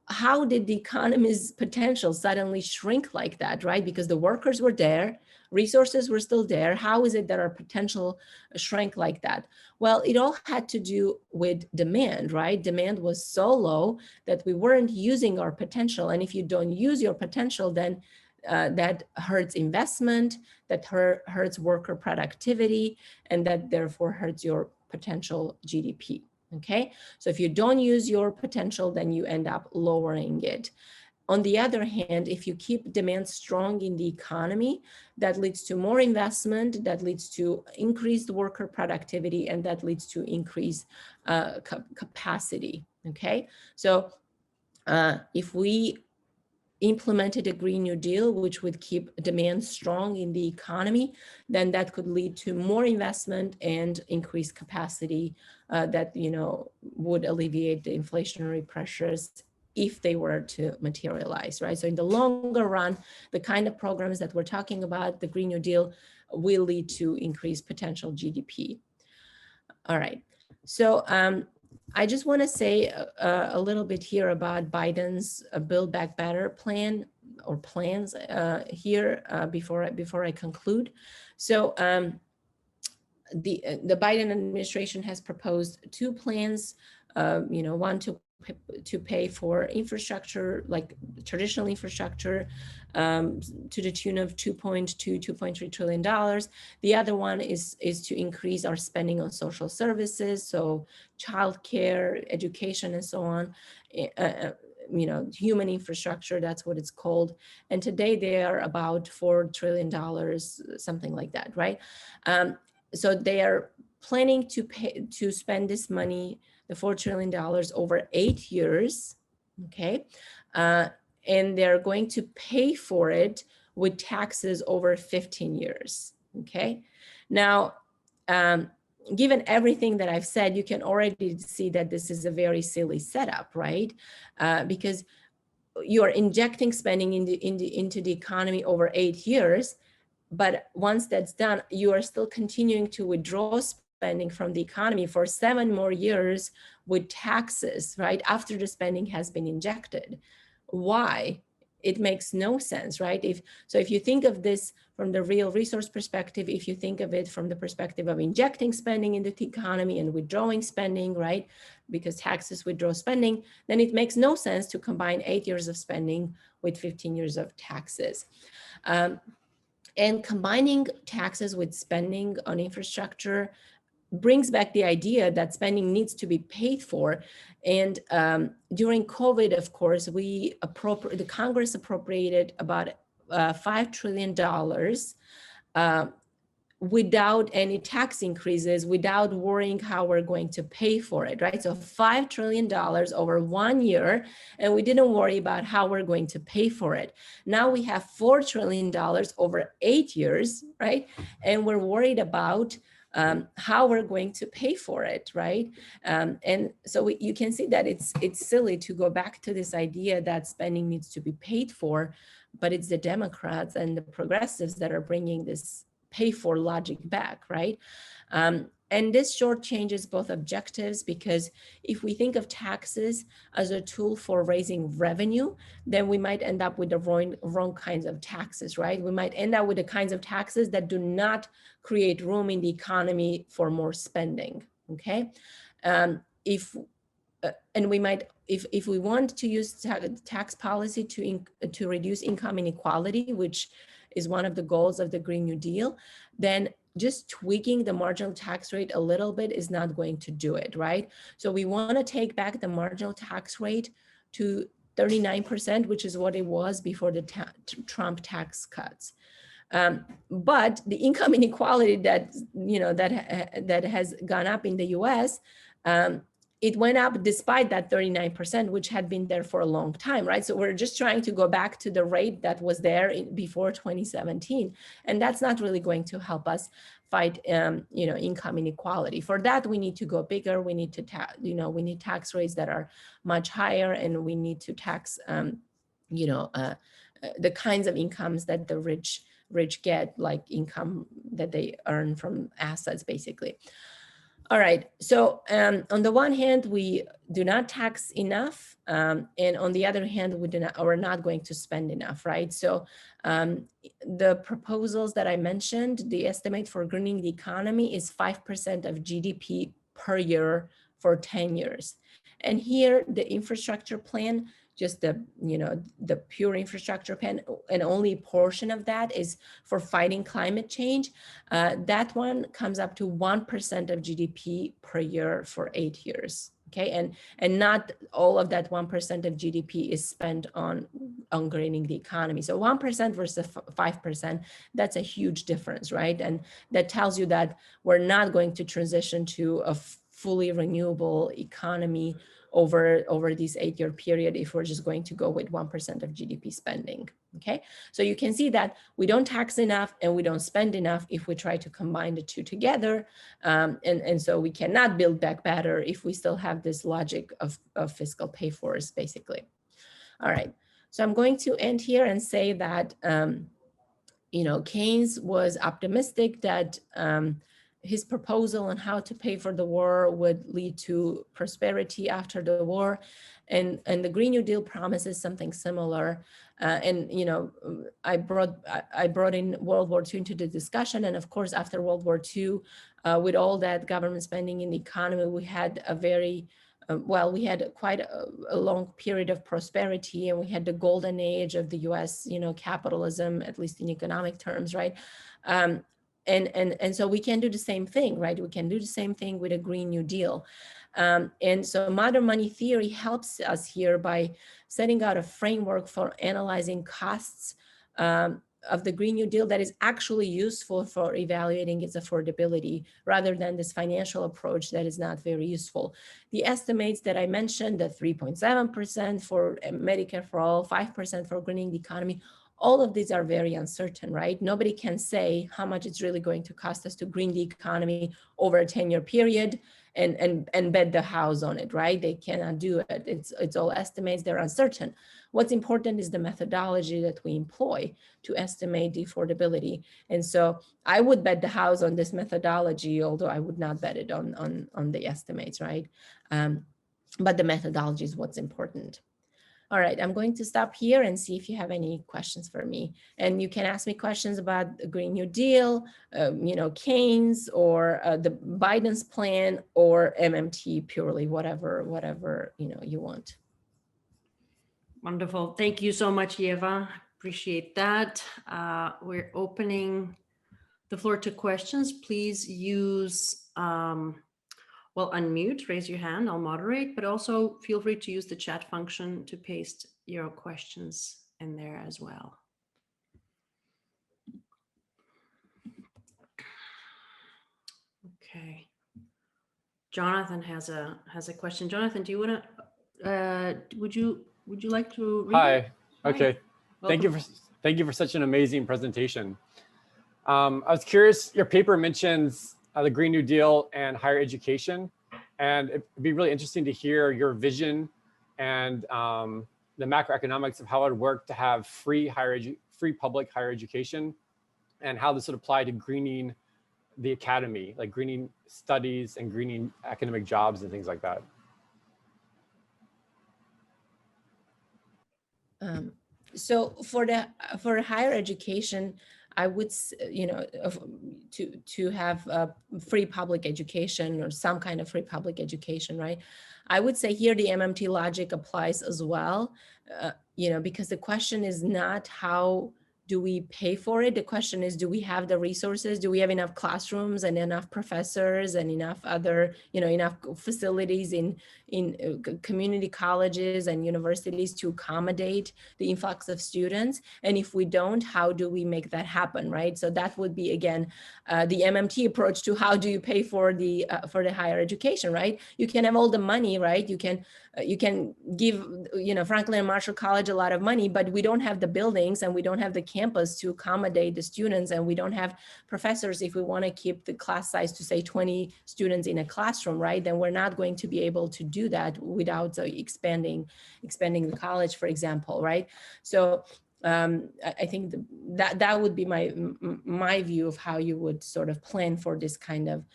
How did the economy's potential suddenly shrink like that, right? Because the workers were there, resources were still there. How is it that our potential shrank like that? Well, it all had to do with demand, right? Demand was so low that we weren't using our potential. And if you don't use your potential, then that hurts investment, that hurts worker productivity, and that therefore hurts your potential GDP. Okay, so if you don't use your potential, then you end up lowering it. On the other hand, if you keep demand strong in the economy, that leads to more investment, that leads to increased worker productivity, and that leads to increased capacity. Okay, so if we implemented a Green New Deal, which would keep demand strong in the economy, then that could lead to more investment and increased capacity that would alleviate the inflationary pressures if they were to materialize, right? So in the longer run, the kind of programs that we're talking about, the Green New Deal, will lead to increased potential GDP. All right. So I just want to say a little bit here about Biden's Build Back Better plan or plans here before I conclude. So the Biden administration has proposed two plans. One to pay for infrastructure, like traditional infrastructure, to the tune of $2.3 trillion. The other one is to increase our spending on social services, so childcare, education, and so on. Human infrastructure, that's what it's called. And today they are about $4 trillion, something like that, right? So they are planning to spend this money, the $4 trillion, over 8 years, okay? And they're going to pay for it with taxes over 15 years, okay? Now, given everything that I've said, you can already see that this is a very silly setup, right? Because you are injecting spending into the economy over 8 years, but once that's done, you are still continuing to withdraw spending from the economy for 7 more years with taxes, right? After the spending has been injected. Why? It makes no sense, right? If you think of this from the real resource perspective, if you think of it from the perspective of injecting spending into the economy and withdrawing spending, right? Because taxes withdraw spending, then it makes no sense to combine 8 years of spending with 15 years of taxes. And combining taxes with spending on infrastructure brings back the idea that spending needs to be paid for. And during COVID, of course, the Congress appropriated about $5 trillion without any tax increases, without worrying how we're going to pay for it, right? So $5 trillion over 1 year, and we didn't worry about how we're going to pay for it. Now we have $4 trillion over 8 years, right? And we're worried about how we're going to pay for it, right? And so you can see that it's silly to go back to this idea that spending needs to be paid for, but it's the Democrats and the progressives that are bringing this pay for logic back, right? And this shortchanges both objectives, because if we think of taxes as a tool for raising revenue, then we might end up with the wrong kinds of taxes, right? We might end up with the kinds of taxes that do not create room in the economy for more spending, okay? If we want to use tax policy to reduce income inequality, which is one of the goals of the Green New Deal, then just tweaking the marginal tax rate a little bit is not going to do it, right? So we want to take back the marginal tax rate to 39%, which is what it was before the Trump tax cuts. But the income inequality that has gone up in the U.S., it went up despite that 39%, which had been there for a long time, right? So we're just trying to go back to the rate that was there before 2017. And that's not really going to help us fight, income inequality. For that, we need to go bigger. We need to, we need tax rates that are much higher, and we need to tax, the kinds of incomes that the rich get, like income that they earn from assets, basically. All right, so on the one hand, we do not tax enough, and on the other hand, we're not going to spend enough, right? So the proposals that I mentioned, the estimate for greening the economy is 5% of GDP per year for 10 years. And here, the infrastructure plan, just the pure infrastructure plan, and only a portion of that is for fighting climate change. That one comes up to 1% of GDP per year for 8 years. Okay, and not all of that 1% of GDP is spent on greening the economy. So 1% versus 5%, that's a huge difference, right? And that tells you that we're not going to transition to a fully renewable economy over this 8-year period if we're just going to go with 1% of GDP spending, okay? So you can see that we don't tax enough and we don't spend enough if we try to combine the two together. And so we cannot build back better if we still have this logic of fiscal pay force, basically. All right, so I'm going to end here and say that, Keynes was optimistic that his proposal on how to pay for the war would lead to prosperity after the war. And the Green New Deal promises something similar. And, you know, I brought in World War II into the discussion. And of course, after World War II, with all that government spending in the economy, we had a very, well, we had quite a long period of prosperity, and we had the golden age of the US, you know, capitalism, at least in economic terms, right? And so we can do the same thing, right? We can do the same thing with a Green New Deal. And so modern money theory helps us here by setting out a framework for analyzing costs of the Green New Deal that is actually useful for evaluating its affordability, rather than this financial approach that is not very useful. The estimates that I mentioned, the 3.7% for Medicare for all, 5% for greening the economy, all of these are very uncertain, right? Nobody can say how much it's really going to cost us to green the economy over a 10-year period and bet the house on it, right? They cannot do it. It's all estimates, they're uncertain. What's important is the methodology that we employ to estimate the affordability. And so I would bet the house on this methodology, although I would not bet it on the estimates, right? But the methodology is what's important. All right, I'm going to stop here and see if you have any questions for me. And you can ask me questions about the Green New Deal, you know, Keynes, or the Biden's plan, or MMT purely, whatever you know you want. Wonderful. Thank you so much, Yeva. Appreciate that. We're opening the floor to questions. Please use well, unmute, raise your hand, I'll moderate, but also feel free to use the chat function to paste your questions in there as well. Okay. Jonathan has a question. Jonathan, do you want to, would you like to read? Hi. Okay. Hi. Thank you for such an amazing presentation. I was curious, your paper mentions the Green New Deal and higher education, and it'd be really interesting to hear your vision and the macroeconomics of how it would work to have free public higher education, and how this would apply to greening the academy, like greening studies and greening academic jobs and things like that. So for higher education, I would, you know, to have free public education, or some kind of free public education, right? I would say here the MMT logic applies as well, you know, because the question is not how do we pay for it? The question is, do we have the resources? Do we have enough classrooms and enough professors and enough other, you know, enough facilities in community colleges and universities to accommodate the influx of students? And if we don't, how do we make that happen, right? So that would be, again, the MMT approach to how do you pay for the higher education, right? You can have all the money, right? You can give, you know, Franklin and Marshall College a lot of money, but we don't have the buildings and we don't have the campus to accommodate the students, and we don't have professors. If we want to keep the class size to say 20 students in a classroom, right, then we're not going to be able to do that without expanding the college, for example, right? So I think that would be my view of how you would sort of plan for this kind of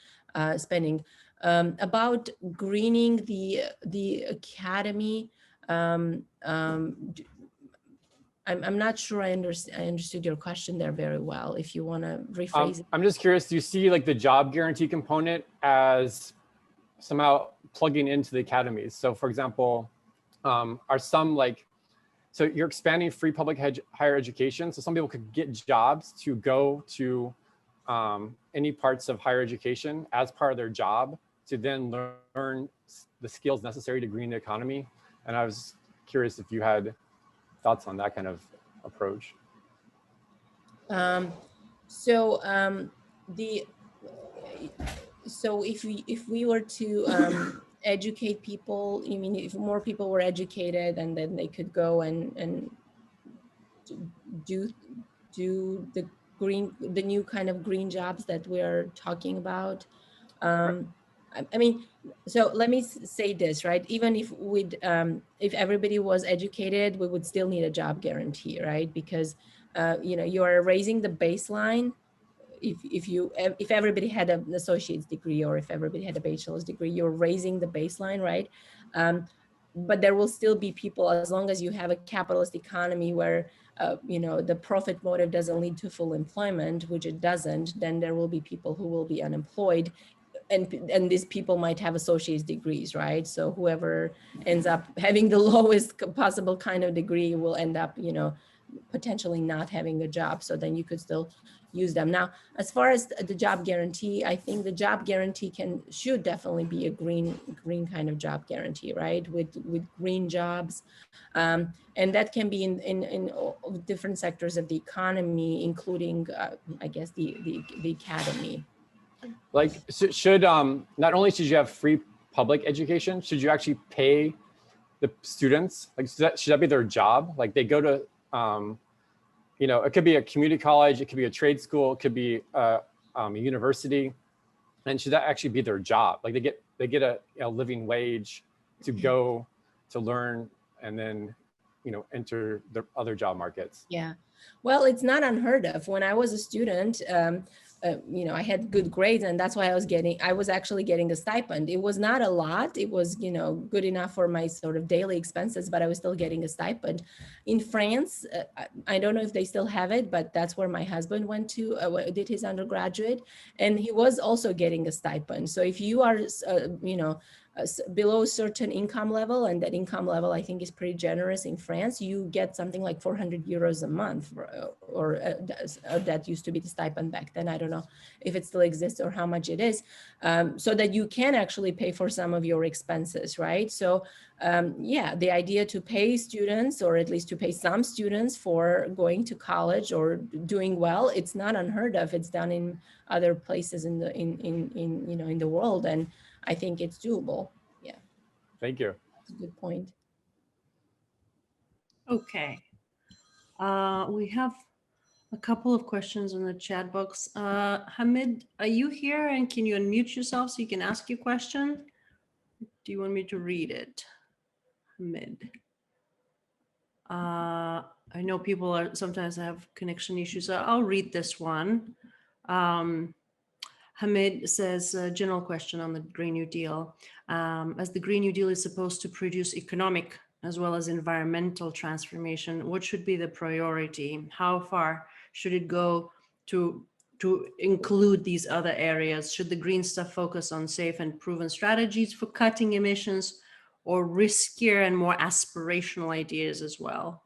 spending. About greening the academy, I'm not sure I understood your question there very well. If you want to rephrase it. I'm just curious, do you see like the job guarantee component as somehow plugging into the academies? So for example, are some like, so you're expanding free public higher education, so some people could get jobs to go to any parts of higher education as part of their job to then learn the skills necessary to green the economy. And I was curious if you had thoughts on that kind of approach. So if we were to educate people, you mean if more people were educated and then they could go and do the new kind of green jobs that we're talking about? I mean, so let me say this, right? Even if if everybody was educated, we would still need a job guarantee, right? Because you know, you are raising the baseline. if everybody had an associate's degree, or if everybody had a bachelor's degree, you're raising the baseline, right? But there will still be people, as long as you have a capitalist economy where the profit motive doesn't lead to full employment, which it doesn't, then there will be people who will be unemployed. And these people might have associate's degrees, right? So whoever ends up having the lowest possible kind of degree will end up, potentially not having a job. So then you could still use them. Now, as far as the job guarantee, I think the job guarantee should definitely be a green kind of job guarantee, right? With green jobs. And that can be in all different sectors of the economy, including, I guess, the academy. Like, should not only should you have free public education, should you actually pay the students? Like, should that be their job? Like, they go to it could be a community college, it could be a trade school, it could be a university, and should that actually be their job? Like, they get a living wage to go to learn and then enter the other job markets. Yeah, well, it's not unheard of. When I was a student, I had good grades, and that's why I was actually getting a stipend. It was not a lot. It was, good enough for my sort of daily expenses, but I was still getting a stipend. In France, I don't know if they still have it, but that's where my husband went to, did his undergraduate, and he was also getting a stipend. So if you are, below a certain income level, and that income level I think is pretty generous in France, you get something like 400 euros a month, or that used to be the stipend back then. I don't know if it still exists or how much it is, so that you can actually pay for some of your expenses, right? So yeah, the idea to pay students, or at least to pay some students for going to college or doing well, it's not unheard of. It's done in other places in the world, and I think it's doable. Yeah. Thank you. That's a good point. Okay. We have a couple of questions in the chat box. Hamid, are you here, and can you unmute yourself so you can ask your question? Do you want me to read it, Hamid? I know people sometimes have connection issues. So I'll read this one. Hamid says, a general question on the Green New Deal. As the Green New Deal is supposed to produce economic as well as environmental transformation, what should be the priority? How far should it go to include these other areas? Should the green stuff focus on safe and proven strategies for cutting emissions, or riskier and more aspirational ideas as well?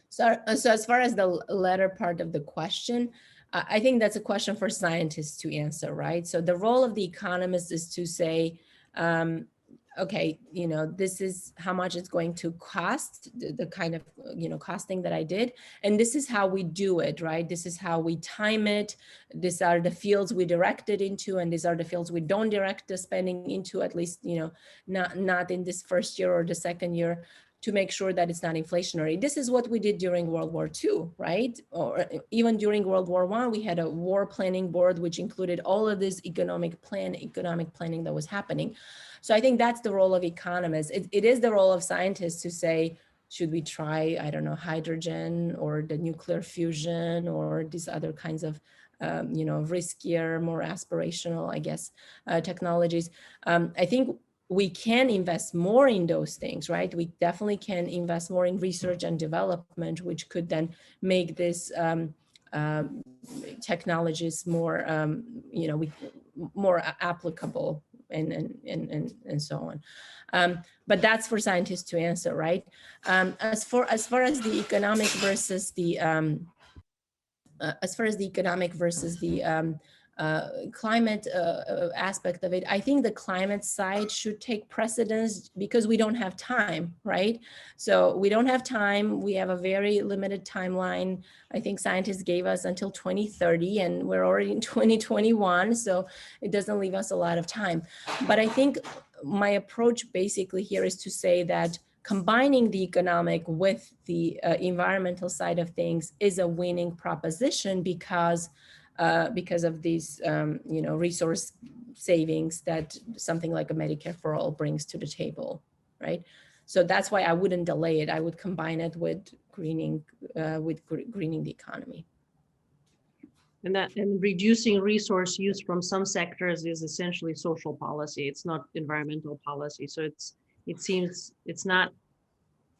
So as far as the latter part of the question, I think that's a question for scientists to answer, right? So the role of the economist is to say, okay, this is how much it's going to cost, the kind of, costing that I did. And this is how we do it, right? This is how we time it. These are the fields we direct it into, and these are the fields we don't direct the spending into, at least, not in this first year or the second year, to make sure that it's not inflationary. This is what we did during World War II, right? Or even during World War I, we had a war planning board, which included all of this economic planning that was happening. So I think that's the role of economists. It is the role of scientists to say, should we try, I don't know, hydrogen or the nuclear fusion or these other kinds of, riskier, more aspirational, I guess, technologies. I think we can invest more in those things, right? We definitely can invest more in research and development, which could then make this technologies more, more applicable and so on. But that's for scientists to answer, right? As far as the economic versus the climate aspect of it, I think the climate side should take precedence because we don't have time, right? So we don't have time. We have a very limited timeline. I think scientists gave us until 2030, and we're already in 2021, so it doesn't leave us a lot of time. But I think my approach basically here is to say that combining the economic with the environmental side of things is a winning proposition because of these, resource savings that something like a Medicare for all brings to the table, right? So that's why I wouldn't delay it. I would combine it with greening the economy. And reducing resource use from some sectors is essentially social policy. It's not environmental policy. So it seems it's not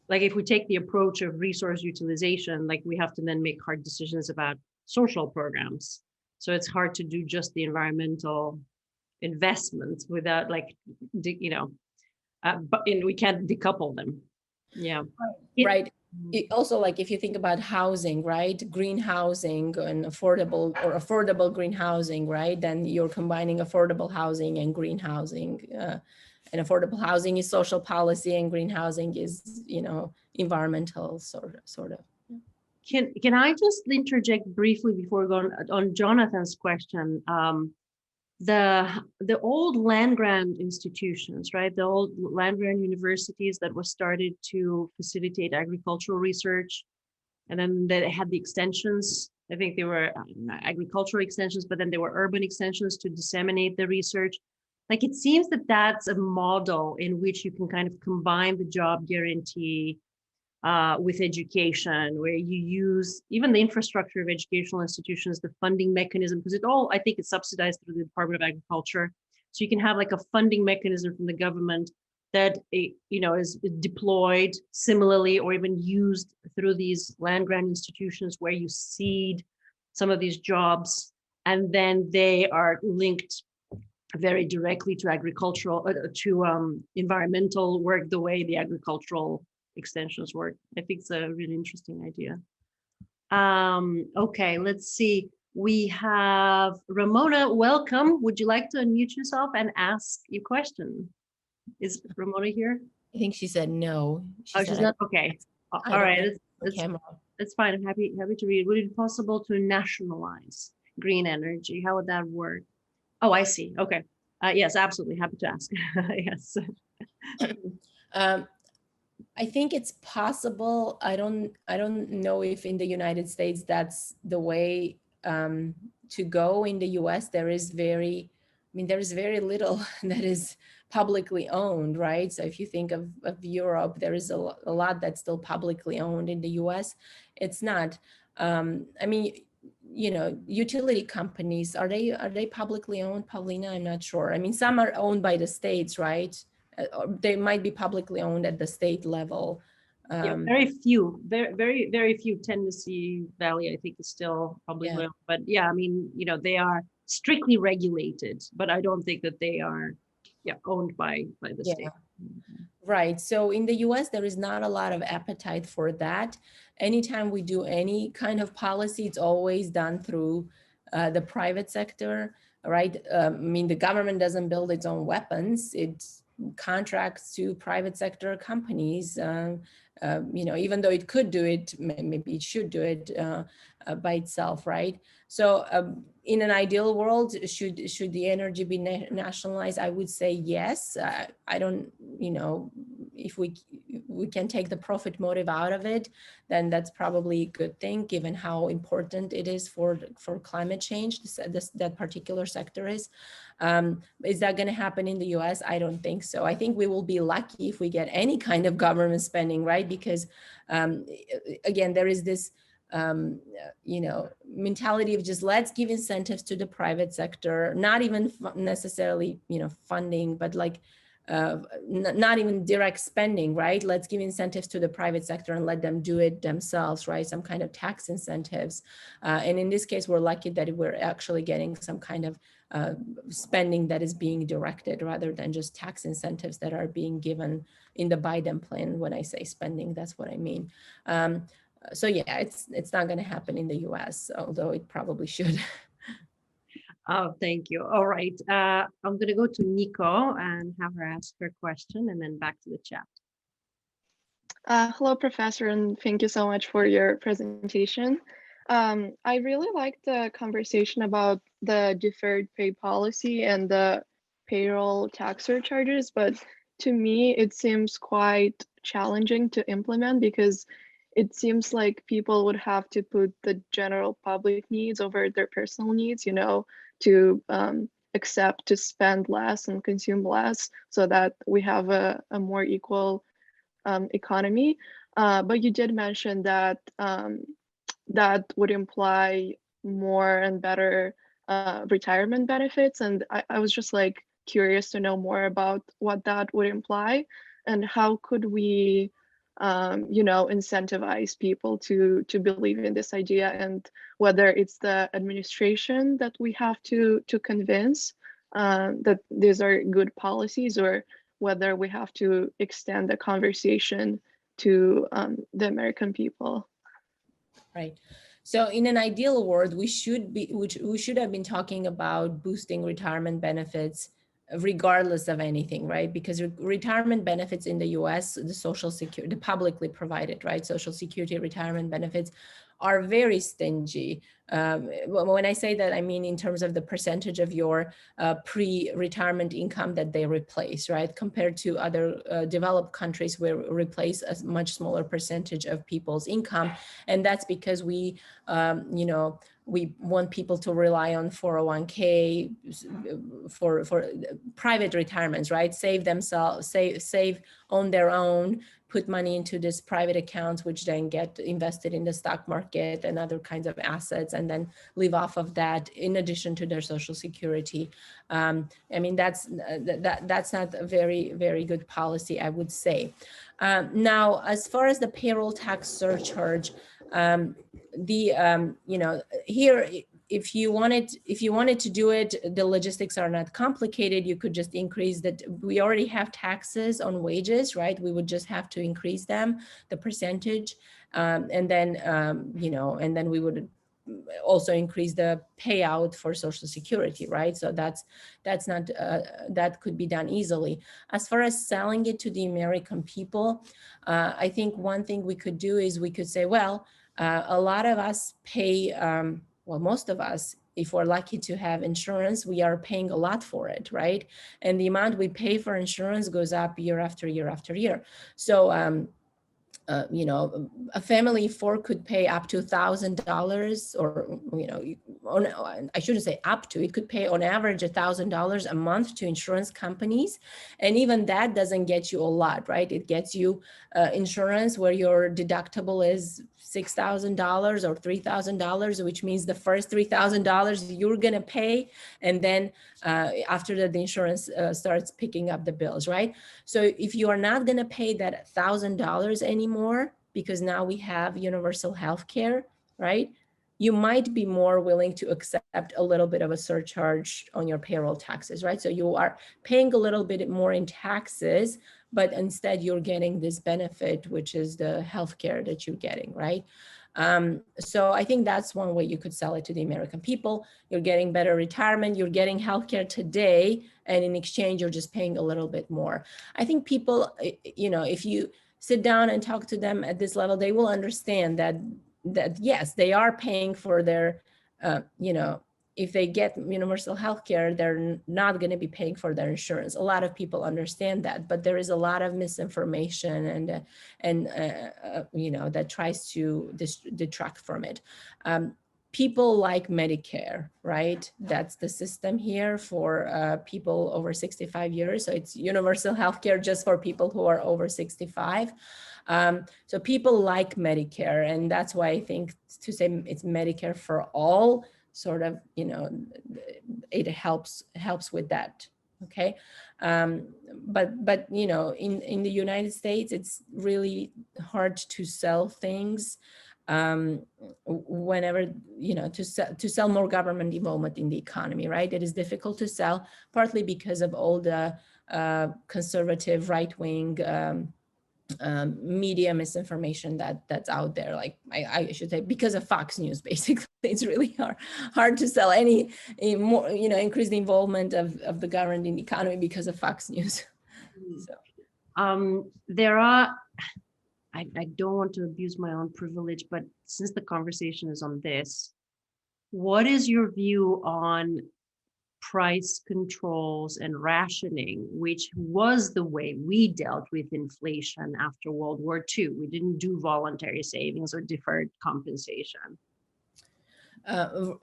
like if we take the approach of resource utilization, like we have to then make hard decisions about social programs. So it's hard to do just the environmental investments without like, and we can't decouple them. Yeah. Right. Also, like if you think about housing, right, green housing and affordable green housing, right, then you're combining affordable housing and green housing. And affordable housing is social policy, and green housing is, environmental sort of. Can I just interject briefly before going on Jonathan's question? The old land grant institutions, right? The old land grant universities that was started to facilitate agricultural research, and then they had the extensions. I think they were agricultural extensions, but then there were urban extensions to disseminate the research. Like it seems that that's a model in which you can kind of combine the job guarantee with education, where you use even the infrastructure of educational institutions, the funding mechanism, because I think it's subsidized through the Department of Agriculture. So you can have like a funding mechanism from the government that is deployed similarly, or even used through these land grant institutions where you seed some of these jobs, and then they are linked very directly to agricultural, environmental work, the way the agricultural extensions work. I think it's a really interesting idea. Okay, let's see. We have Ramona, welcome. Would you like to unmute yourself and ask your question? Is Ramona here? I think she said no. She's not, okay. All right, that's fine. I'm happy to read. Would it be possible to nationalize green energy? How would that work? Oh, I see. Okay. Yes, absolutely. Happy to ask. Yes. I think it's possible. I don't know if in the United States that's the way to go. In the US, there is very little that is publicly owned, right? So if you think of Europe, there is a lot that's still publicly owned. In the US, it's not. Utility companies, are they publicly owned, Paulina? I'm not sure. Some are owned by the states, right? They might be publicly owned at the state level. Yeah, very few, very, very few. Tennessee Valley, I think, is still publicly owned. But yeah, they are strictly regulated, but I don't think that they are owned by the state. Right. So in the US, there is not a lot of appetite for that. Anytime we do any kind of policy, it's always done through the private sector, right? The government doesn't build its own weapons. It contracts to private sector companies, even though it could do it, maybe it should do it by itself, right? So in an ideal world, should the energy be nationalized? I would say yes. I don't, if we can take the profit motive out of it, then that's probably a good thing, given how important it is for climate change, that particular sector is. Is that going to happen in the US? I don't think so. I think we will be lucky if we get any kind of government spending, right? Because again, there is this mentality of just let's give incentives to the private sector, not even necessarily, funding, but like not even direct spending, right? Let's give incentives to the private sector and let them do it themselves, right? Some kind of tax incentives. And in this case, we're lucky that we're actually getting some kind of spending that is being directed rather than just tax incentives that are being given in the Biden plan. When I say spending, that's what I mean. So yeah, it's not going to happen in the US, although it probably should. Oh, thank you. All right. I'm going to go to Nico and have her ask her question, and then back to the chat. Hello, Professor, and thank you so much for your presentation. I really liked the conversation about the deferred pay policy and the payroll tax surcharges, but to me, it seems quite challenging to implement because it seems like people would have to put the general public needs over their personal needs, to accept to spend less and consume less so that we have a more equal economy. But you did mention that that would imply more and better retirement benefits. And I was just like curious to know more about what that would imply and how could we incentivize people to believe in this idea, and whether it's the administration that we have to convince that these are good policies, or whether we have to extend the conversation to the American people. Right. So in an ideal world, we should have been talking about boosting retirement benefits regardless of anything, right? Because retirement benefits in the US, the Social Security, the publicly provided, right? Social Security retirement benefits are very stingy. When I say that, I mean in terms of the percentage of your pre-retirement income that they replace, right? Compared to other developed countries where replace a much smaller percentage of people's income. And that's because we, we want people to rely on 401k for private retirements, right? Save themselves, save on their own, put money into this private accounts, which then get invested in the stock market and other kinds of assets, and then live off of that in addition to their Social Security. I mean, that's not a very, very good policy, I would say. Now, as far as the payroll tax surcharge, here, if you wanted to do it, the logistics are not complicated. You could just increase that. We already have taxes on wages, right? We would just have to increase them, the percentage, and then and then we would also increase the payout for Social Security, right? So that could be done easily. As far as selling it to the American people, I think one thing we could do is we could say, well, a lot of us pay, well, most of us, if we're lucky to have insurance, we are paying a lot for it, right? And the amount we pay for insurance goes up year after year after year. So, a family of four could pay up to $1,000, or I shouldn't say up to, it could pay on average $1,000 a month to insurance companies. And even that doesn't get you a lot, right? It gets you insurance where your deductible is $6,000 or $3,000, which means the first $3,000 you're gonna pay, and then after that, the insurance starts picking up the bills, right? So if you are not gonna pay that $1,000 anymore, because now we have universal health care, right? You might be more willing to accept a little bit of a surcharge on your payroll taxes, right? So you are paying a little bit more in taxes, but instead you're getting this benefit, which is the healthcare that you're getting, right? So I think that's one way you could sell it to the American people. You're getting better retirement, you're getting healthcare today, and in exchange, you're just paying a little bit more. I think people, if you sit down and talk to them at this level, they will understand that yes, they are paying for their, if they get universal health care, they're not going to be paying for their insurance. A lot of people understand that, but there is a lot of misinformation and that tries to detract from it. People like Medicare, right? That's the system here for people over 65 years. So it's universal health care just for people who are over 65. So people like Medicare, and that's why I think to say it's Medicare for all sort of, it helps with that. Okay. But in the United States, it's really hard to sell things whenever, to sell more government involvement in the economy, right? It is difficult to sell, partly because of all the conservative right-wing media misinformation that's out there. Like I should say, because of Fox News, basically, it's really hard to sell any more, increase the involvement of the government in the economy because of Fox News. So there are, I don't want to abuse my own privilege, but since the conversation is on this, what is your view on price controls and rationing, which was the way we dealt with inflation after World War II? We didn't do voluntary savings or deferred compensation.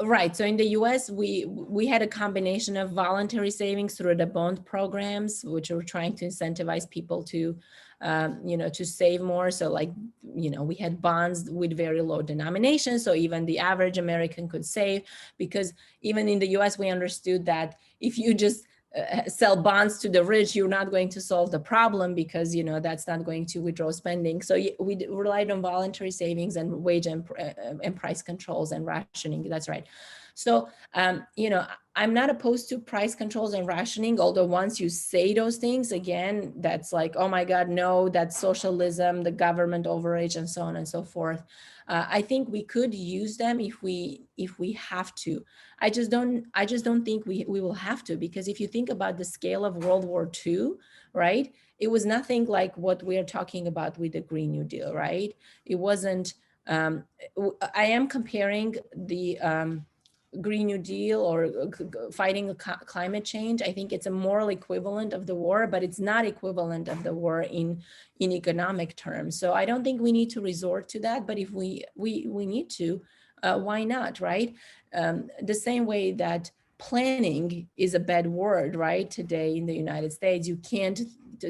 Right. So in the US, we had a combination of voluntary savings through the bond programs, which were trying to incentivize people to to save more. So like, we had bonds with very low denomination. So even the average American could save, because even in the US, we understood that if you just sell bonds to the rich, you're not going to solve the problem, because that's not going to withdraw spending. So we relied on voluntary savings and wage and price controls and rationing. That's right. So I'm not opposed to price controls and rationing, although once you say those things, again, that's like, oh my God, no, that's socialism, the government overreach, and so on and so forth. I think we could use them if we have to. I just don't think we will have to, because if you think about the scale of World War II, right, it was nothing like what we are talking about with the Green New Deal, right? It wasn't. I am comparing the Green New Deal or fighting climate change. I think it's a moral equivalent of the war, but it's not equivalent of the war in economic terms. So I don't think we need to resort to that, but if we need to, why not, right? The same way that planning is a bad word, right? Today in the United States, you can't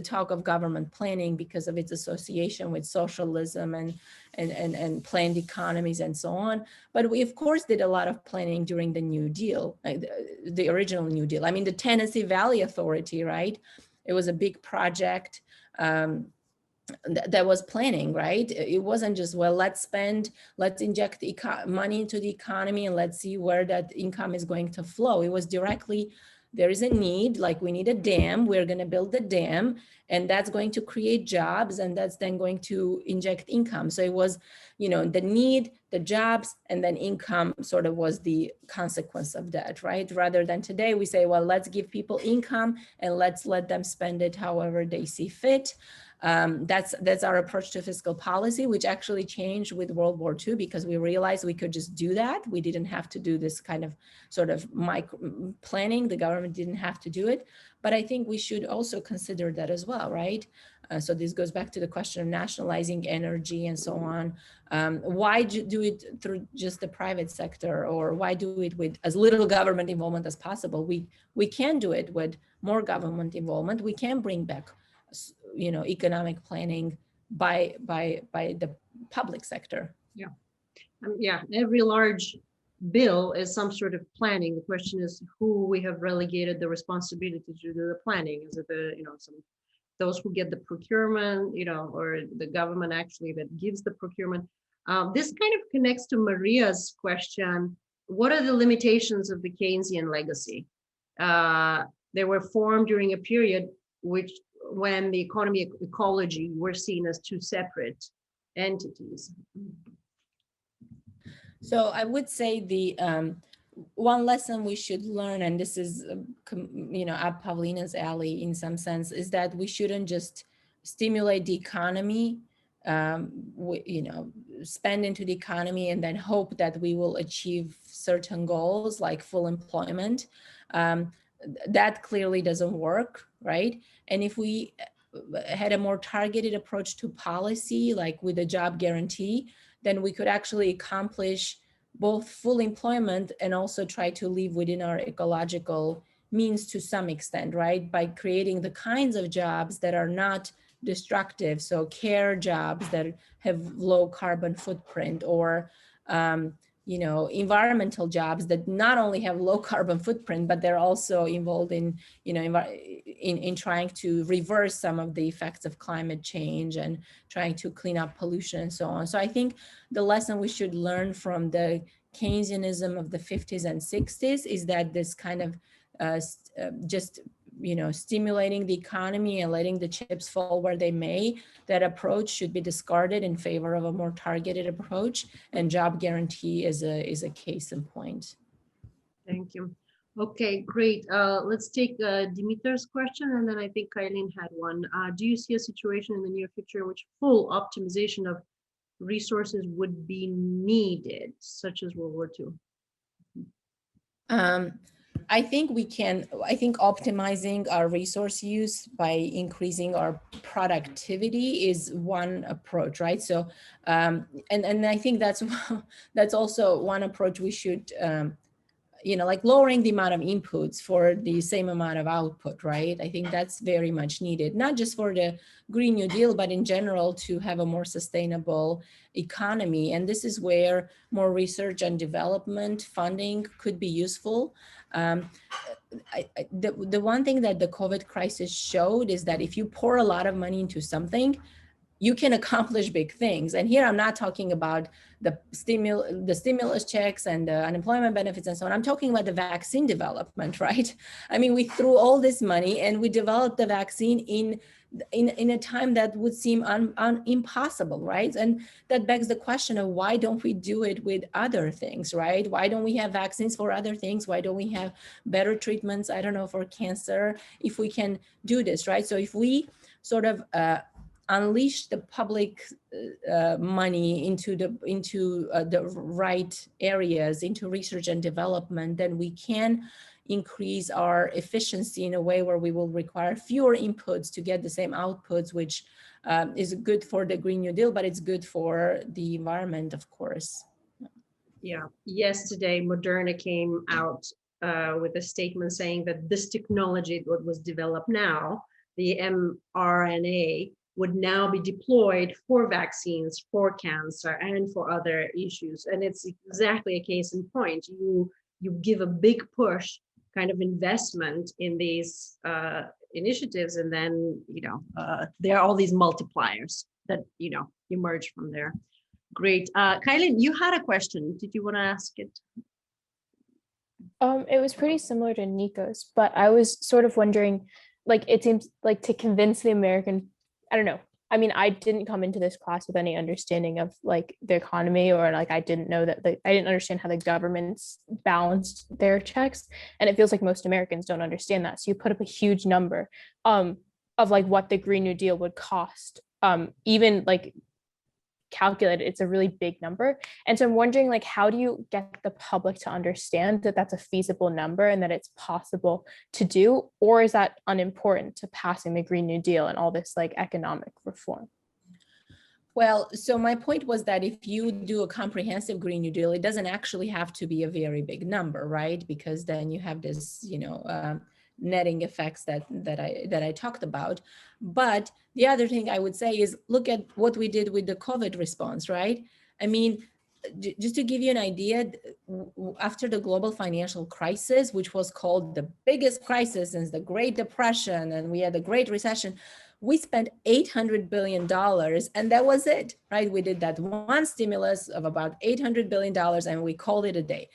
talk of government planning because of its association with socialism and planned economies and so on. But we, of course, did a lot of planning during the New Deal, the original New Deal. I mean, the Tennessee Valley Authority, right? It was a big project that was planning, right? It wasn't just, well, let's inject money into the economy and let's see where that income is going to flow. It was directly, there is a need, like we need a dam, we're going to build the dam, and that's going to create jobs, and that's then going to inject income. So it was, the need, the jobs, and then income sort of was the consequence of that, right? Rather than today, we say, well, let's give people income and let's let them spend it however they see fit. That's our approach to fiscal policy, which actually changed with World War II, because we realized we could just do that. We didn't have to do this kind of sort of micro planning. The government didn't have to do it. But I think we should also consider that as well, right? So this goes back to the question of nationalizing energy and so on. Why do it through just the private sector, or why do it with as little government involvement as possible? We can do it with more government involvement. We can bring back economic planning by the public sector. Yeah, every large bill is some sort of planning. The question is who we have relegated the responsibility to do the planning. Is it those who get the procurement, or the government actually that gives the procurement? This kind of connects to Maria's question. What are the limitations of the Keynesian legacy? They were formed during a period when the economy and ecology were seen as two separate entities. So I would say the one lesson we should learn, and this is, up Pavlina's alley in some sense, is that we shouldn't just stimulate the economy, spend into the economy and then hope that we will achieve certain goals like full employment. That clearly doesn't work, right? And if we had a more targeted approach to policy, like with a job guarantee, then we could actually accomplish both full employment and also try to live within our ecological means to some extent, right? By creating the kinds of jobs that are not destructive. So care jobs that have low carbon footprint, or environmental jobs that not only have low carbon footprint, but they're also involved in, in trying to reverse some of the effects of climate change and trying to clean up pollution and so on. So I think the lesson we should learn from the Keynesianism of the 50s and 60s is that this kind of stimulating the economy and letting the chips fall where they may, that approach should be discarded in favor of a more targeted approach, and job guarantee is a case in point. Thank you. Okay, great. Let's take Dimitar's question, and then I think Kailin had one. Do you see a situation in the near future in which full optimization of resources would be needed, such as World War II? I think optimizing our resource use by increasing our productivity is one approach, right? So, and I think that's also one approach we should like lowering the amount of inputs for the same amount of output, right? I think that's very much needed, not just for the Green New Deal, but in general to have a more sustainable economy. And this is where more research and development funding could be useful. The one thing that the COVID crisis showed is that if you pour a lot of money into something, you can accomplish big things. And here I'm not talking about the stimulus checks and the unemployment benefits and so on. I'm talking about the vaccine development, right? I mean, we threw all this money and we developed the vaccine in a time that would seem impossible, right? And that begs the question of why don't we do it with other things, right? Why don't we have vaccines for other things? Why don't we have better treatments, I don't know, for cancer, if we can do this, right? So if we sort of unleash the public money into the right areas, into research and development, then we can increase our efficiency in a way where we will require fewer inputs to get the same outputs, which is good for the Green New Deal, but it's good for the environment, of course. Yeah, yesterday Moderna came out with a statement saying that this technology that was developed now, the mRNA, would now be deployed for vaccines, for cancer, and for other issues. And it's exactly a case in point. You give a big push, kind of investment in these initiatives, and then there are all these multipliers that emerge from there. Great. Kylie, you had a question. Did you want to ask it? It was pretty similar to Nico's, but I was sort of wondering, like, it seems like to convince the American, I don't know. I mean, I didn't come into this class with any understanding of like the economy, or like I didn't know that I didn't understand how the governments balanced their checks, and it feels like most Americans don't understand that. So you put up a huge number of like what the Green New Deal would cost, even like calculated, it's a really big number. And so I'm wondering, like, how do you get the public to understand that that's a feasible number and that it's possible to do? Or is that unimportant to passing the Green New Deal and all this like economic reform? Well, so my point was that if you do a comprehensive Green New Deal, it doesn't actually have to be a very big number, right? Because then you have this, netting effects that I talked about. But the other thing I would say is look at what we did with the COVID response, right? I mean, just to give you an idea, after the global financial crisis, which was called the biggest crisis since the Great Depression, and we had the Great Recession, we spent $800 billion, and that was it, right? We did that one stimulus of about $800 billion, and we called it a day.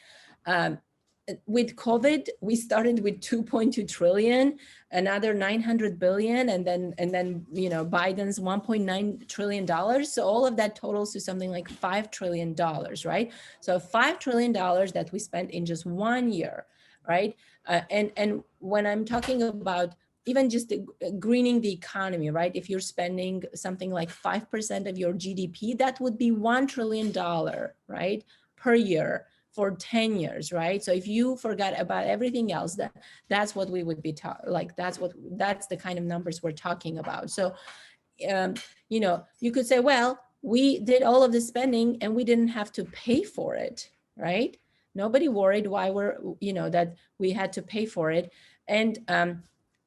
With COVID, we started with 2.2 trillion, another 900 billion, and then Biden's 1.9 trillion dollars. So all of that totals to something like $5 trillion, right? So $5 trillion that we spent in just 1 year, right? And when I'm talking about even just greening the economy, right? If you're spending something like 5% of your GDP, that would be $1 trillion, right, per year, for 10 years, right? So if you forgot about everything else, that's what we would be that's the kind of numbers we're talking about. So, you could say, well, we did all of the spending and we didn't have to pay for it, right? Nobody worried why that we had to pay for it. And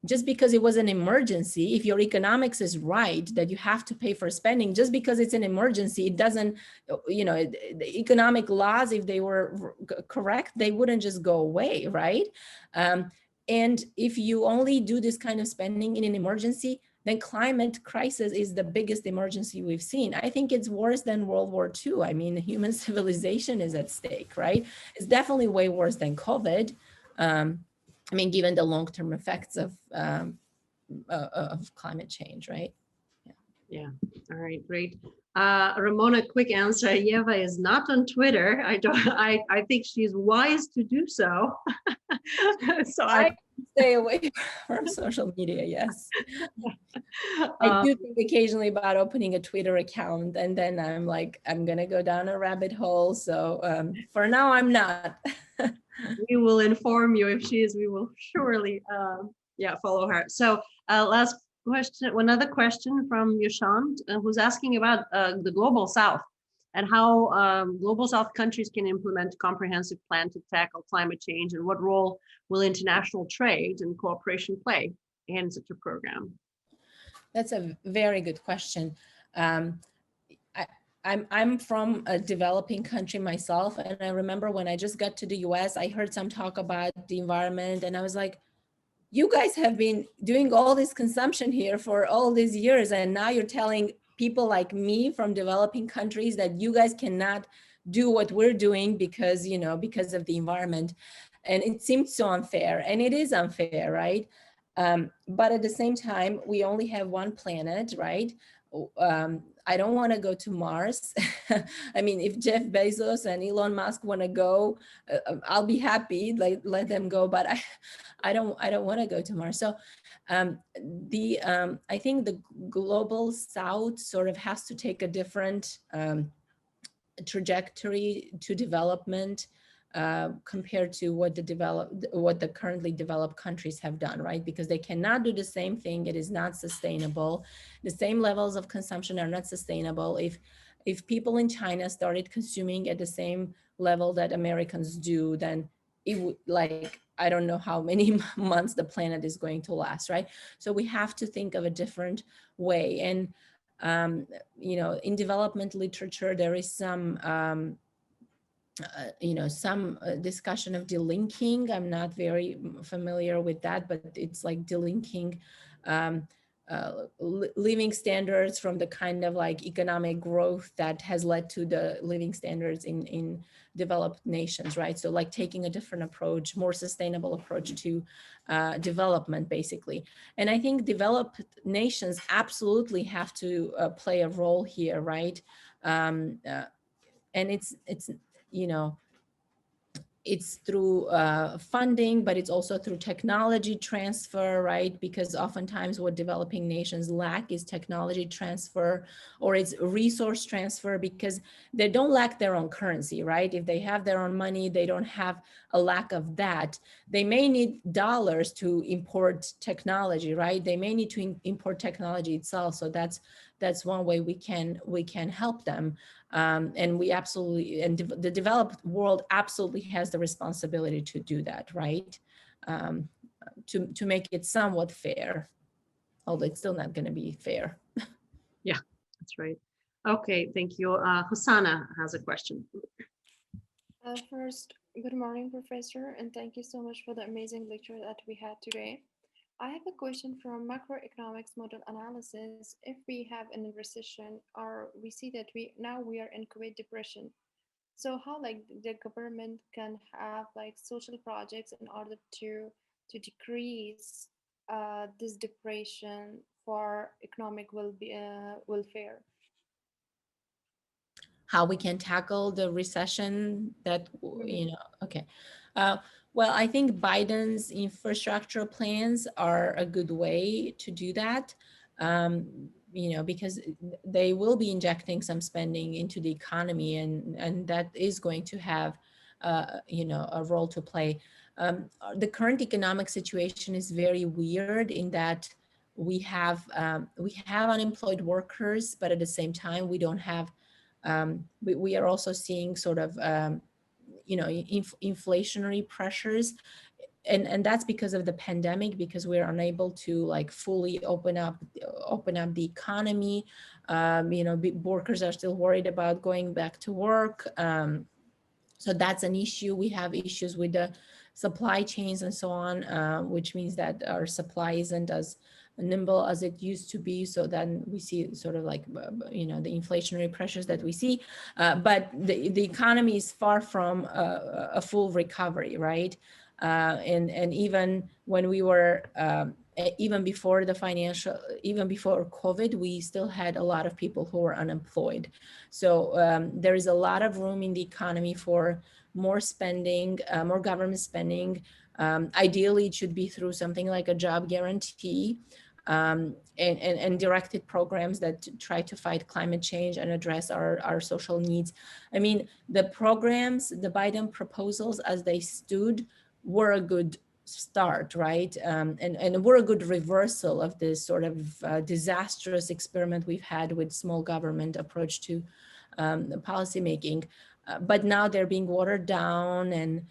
just because it was an emergency, if your economics is right, that you have to pay for spending, just because it's an emergency, it doesn't, the economic laws, if they were correct, they wouldn't just go away, right? And if you only do this kind of spending in an emergency, then climate crisis is the biggest emergency we've seen. I think it's worse than World War II. I mean, human civilization is at stake, right? It's definitely way worse than COVID. I mean, given the long-term effects of climate change, right? Yeah. All right, great. Ramona, quick answer. Yeva is not on Twitter. I think she's wise to do so. So I stay away from social media. Yes. I do think occasionally about opening a Twitter account, and then I'm like, I'm gonna go down a rabbit hole. So for now, I'm not. We will inform you if she is. We will surely, follow her. So last question, another question from Yashant, who's asking about the global South. and how global South countries can implement a comprehensive plan to tackle climate change, and what role will international trade and cooperation play in such a program? That's a very good question. I'm from a developing country myself, and I remember when I just got to the US, I heard some talk about the environment, and I was like, you guys have been doing all this consumption here for all these years, and now you're telling people like me from developing countries that you guys cannot do what we're doing because, you know, because of the environment. And it seemed so unfair, and it is unfair, right? But at the same time, we only have one planet, right? I don't want to go to Mars. I mean, if Jeff Bezos and Elon Musk want to go, I'll be happy, like, let them go. But I don't want to go to Mars. So I think the global South sort of has to take a different trajectory to development compared to what the currently developed countries have done, right? Because they cannot do the same thing. It is not sustainable. The same levels of consumption are not sustainable. If people in China started consuming at the same level that Americans do, then it would, like, I don't know how many months the planet is going to last, right? So we have to think of a different way. And you know, in development literature, there is some some discussion of delinking. I'm not very familiar with that, but it's like delinking living standards from the kind of like economic growth that has led to the living standards in developed nations, right? So like taking a different approach, more sustainable approach to development, basically. And I think developed nations absolutely have to play a role here, right? And it's you know, it's through funding, but it's also through technology transfer, right? Because oftentimes what developing nations lack is technology transfer, or it's resource transfer, because they don't lack their own currency, right? If they have their own money, they don't have a lack of that. They may need dollars to import technology, right? They may need to import technology itself. So that's one way we can help them. And we absolutely, and the developed world absolutely has the responsibility to do that, right? To make it somewhat fair, although it's still not going to be fair. Yeah, that's right. Okay, thank you. Hosanna has a question. First, good morning, Professor, and thank you so much for the amazing lecture that we had today. I have a question from macroeconomics model analysis. If we have a recession, or we see that we are in Great Depression, so how like the government can have like social projects in order to decrease this depression for economic welfare? How we can tackle the recession that, you know, okay. Well, I think Biden's infrastructure plans are a good way to do that, you know, because they will be injecting some spending into the economy, and that is going to have, you know, a role to play. The current economic situation is very weird in that we have unemployed workers, but at the same time, we don't have, we are also seeing sort of, you know, inflationary pressures. And that's because of the pandemic, because we're unable to like fully open up the economy. You know, workers are still worried about going back to work. So that's an issue. We have issues with the supply chains and so on, which means that our supply isn't as nimble as it used to be. So then we see sort of like, you know, the inflationary pressures that we see, but the economy is far from a full recovery, right? And even when we were, even before COVID, we still had a lot of people who were unemployed. So there is a lot of room in the economy for more spending, more government spending. Ideally, it should be through something like a job guarantee, and directed programs that try to fight climate change and address our social needs. I mean, the programs, the Biden proposals as they stood, were a good start, right? And were a good reversal of this sort of disastrous experiment we've had with small government approach to policymaking, but now they're being watered down, and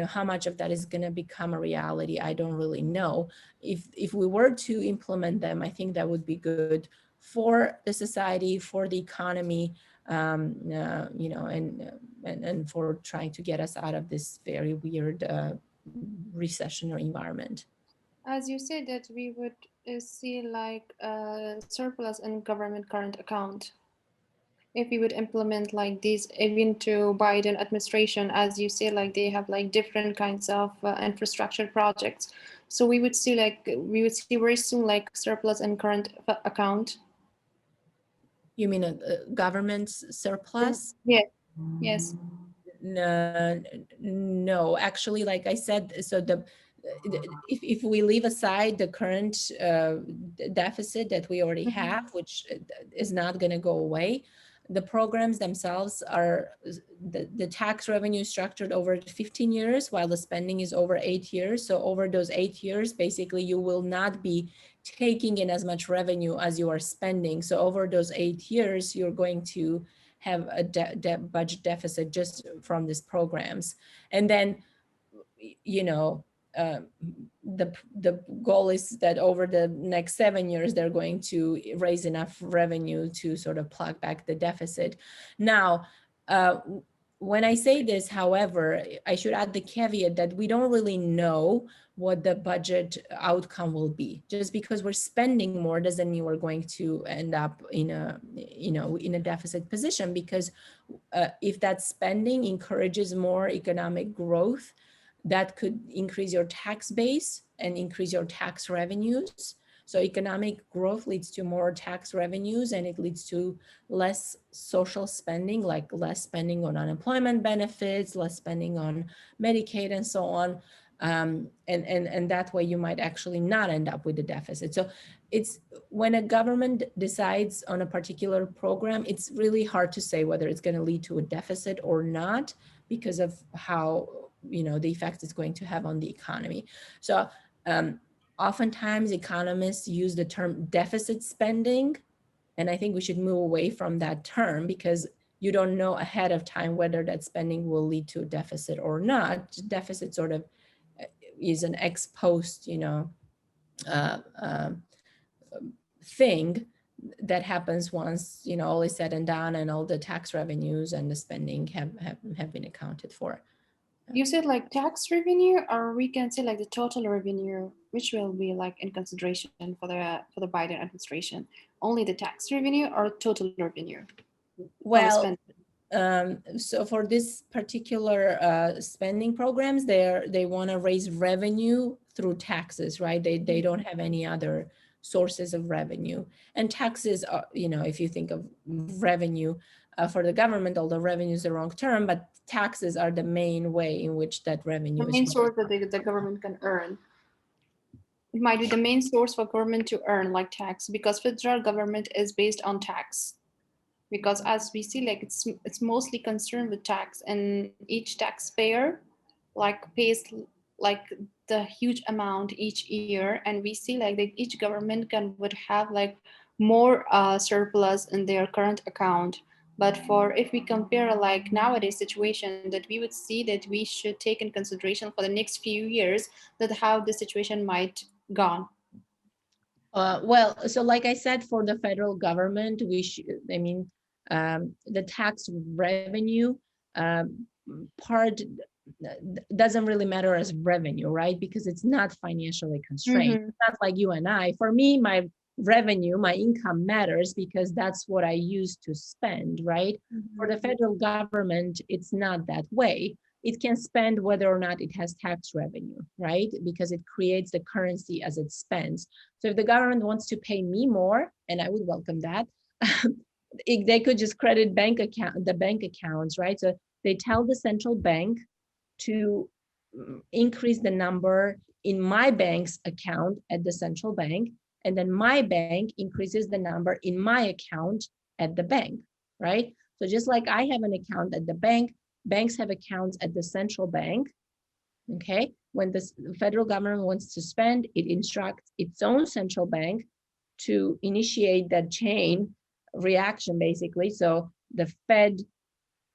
how much of that is going to become a reality, I don't really know. If we were to implement them, I think that would be good for the society, for the economy, and for trying to get us out of this very weird recessionary environment. As you said that we would see like a surplus in government current account if we would implement like these even to Biden administration, as you say, like they have like different kinds of infrastructure projects. So we would see very soon like surplus in current account. You mean a government surplus? Yeah. Yes. No, actually, like I said, so if we leave aside the current deficit that we already have, which is not going to go away, the programs themselves are the tax revenue structured over 15 years, while the spending is over 8 years. So over those 8 years, basically, you will not be taking in as much revenue as you are spending. So over those 8 years, you're going to have a budget deficit just from these programs. And then, the goal is that over the next 7 years, they're going to raise enough revenue to sort of plug back the deficit. Now, when I say this, however, I should add the caveat that we don't really know what the budget outcome will be. Just because we're spending more doesn't mean we're going to end up in a deficit position, because if that spending encourages more economic growth, that could increase your tax base and increase your tax revenues. So economic growth leads to more tax revenues, and it leads to less social spending, like less spending on unemployment benefits, less spending on Medicaid and so on. And that way you might actually not end up with a deficit. So it's when a government decides on a particular program, it's really hard to say whether it's going to lead to a deficit or not, because of how the effect it's going to have on the economy. So oftentimes economists use the term deficit spending, and I think we should move away from that term, because you don't know ahead of time whether that spending will lead to a deficit or not. Deficit sort of is an ex post, thing that happens once all is said and done, and all the tax revenues and the spending have been accounted for. You said like tax revenue, or we can say like the total revenue, which will be like in consideration for the Biden administration. Only the tax revenue or total revenue? Well, so for this particular spending programs, they want to raise revenue through taxes, right? They don't have any other sources of revenue. And taxes are, if you think of revenue for the government, although revenue is the wrong term, but taxes are the main way in which that revenue the main source that the government can earn. It might be the main source for government to earn, like tax, because federal government is based on tax. Because as we see, like it's mostly concerned with tax, and each taxpayer like pays like the huge amount each year, and we see like that each government would have like more surplus in their current account. But if we compare like nowadays situation, that we would see that we should take in consideration for the next few years that how the situation might go. Well, so like I said, for the federal government, the tax revenue part doesn't really matter as revenue, right? Because it's not financially constrained. It's not like you and I. For me, my revenue, my income matters because that's what I use to spend, right? For the federal government, it's not that way. It can spend whether or not it has tax revenue, right? Because it creates the currency as it spends. So if the government wants to pay me more, and I would welcome that, they could just credit the bank accounts, right? So they tell the central bank to increase the number in my bank's account at the central bank, and then my bank increases the number in my account at the bank, right? So just like I have an account at the bank, banks have accounts at the central bank, okay? When the federal government wants to spend, it instructs its own central bank to initiate that chain reaction, basically. So the Fed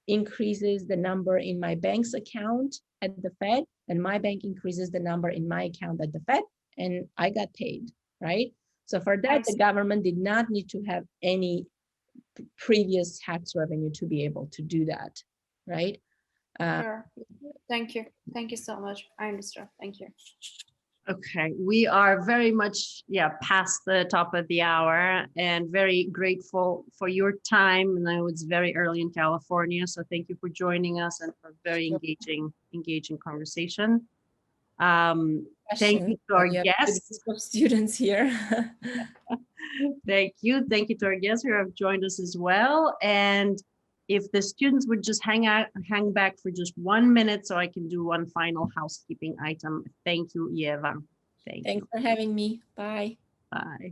increases the number in my bank's account at the Fed, and my bank increases the number in my account at the Fed, and I got paid, right? So for that, the government did not need to have any previous tax revenue to be able to do that, right? Sure. Thank you. Thank you so much. I understand. Thank you. Okay, we are very much, past the top of the hour, and very grateful for your time. And I know it's very early in California, so thank you for joining us and for very engaging conversation. Thank you to our guests. Of students here. Thank you to our guests who have joined us as well. And if the students would just hang back for just 1 minute so I can do one final housekeeping item. Thank you, Yeva. Thanks for having me. Bye. Bye.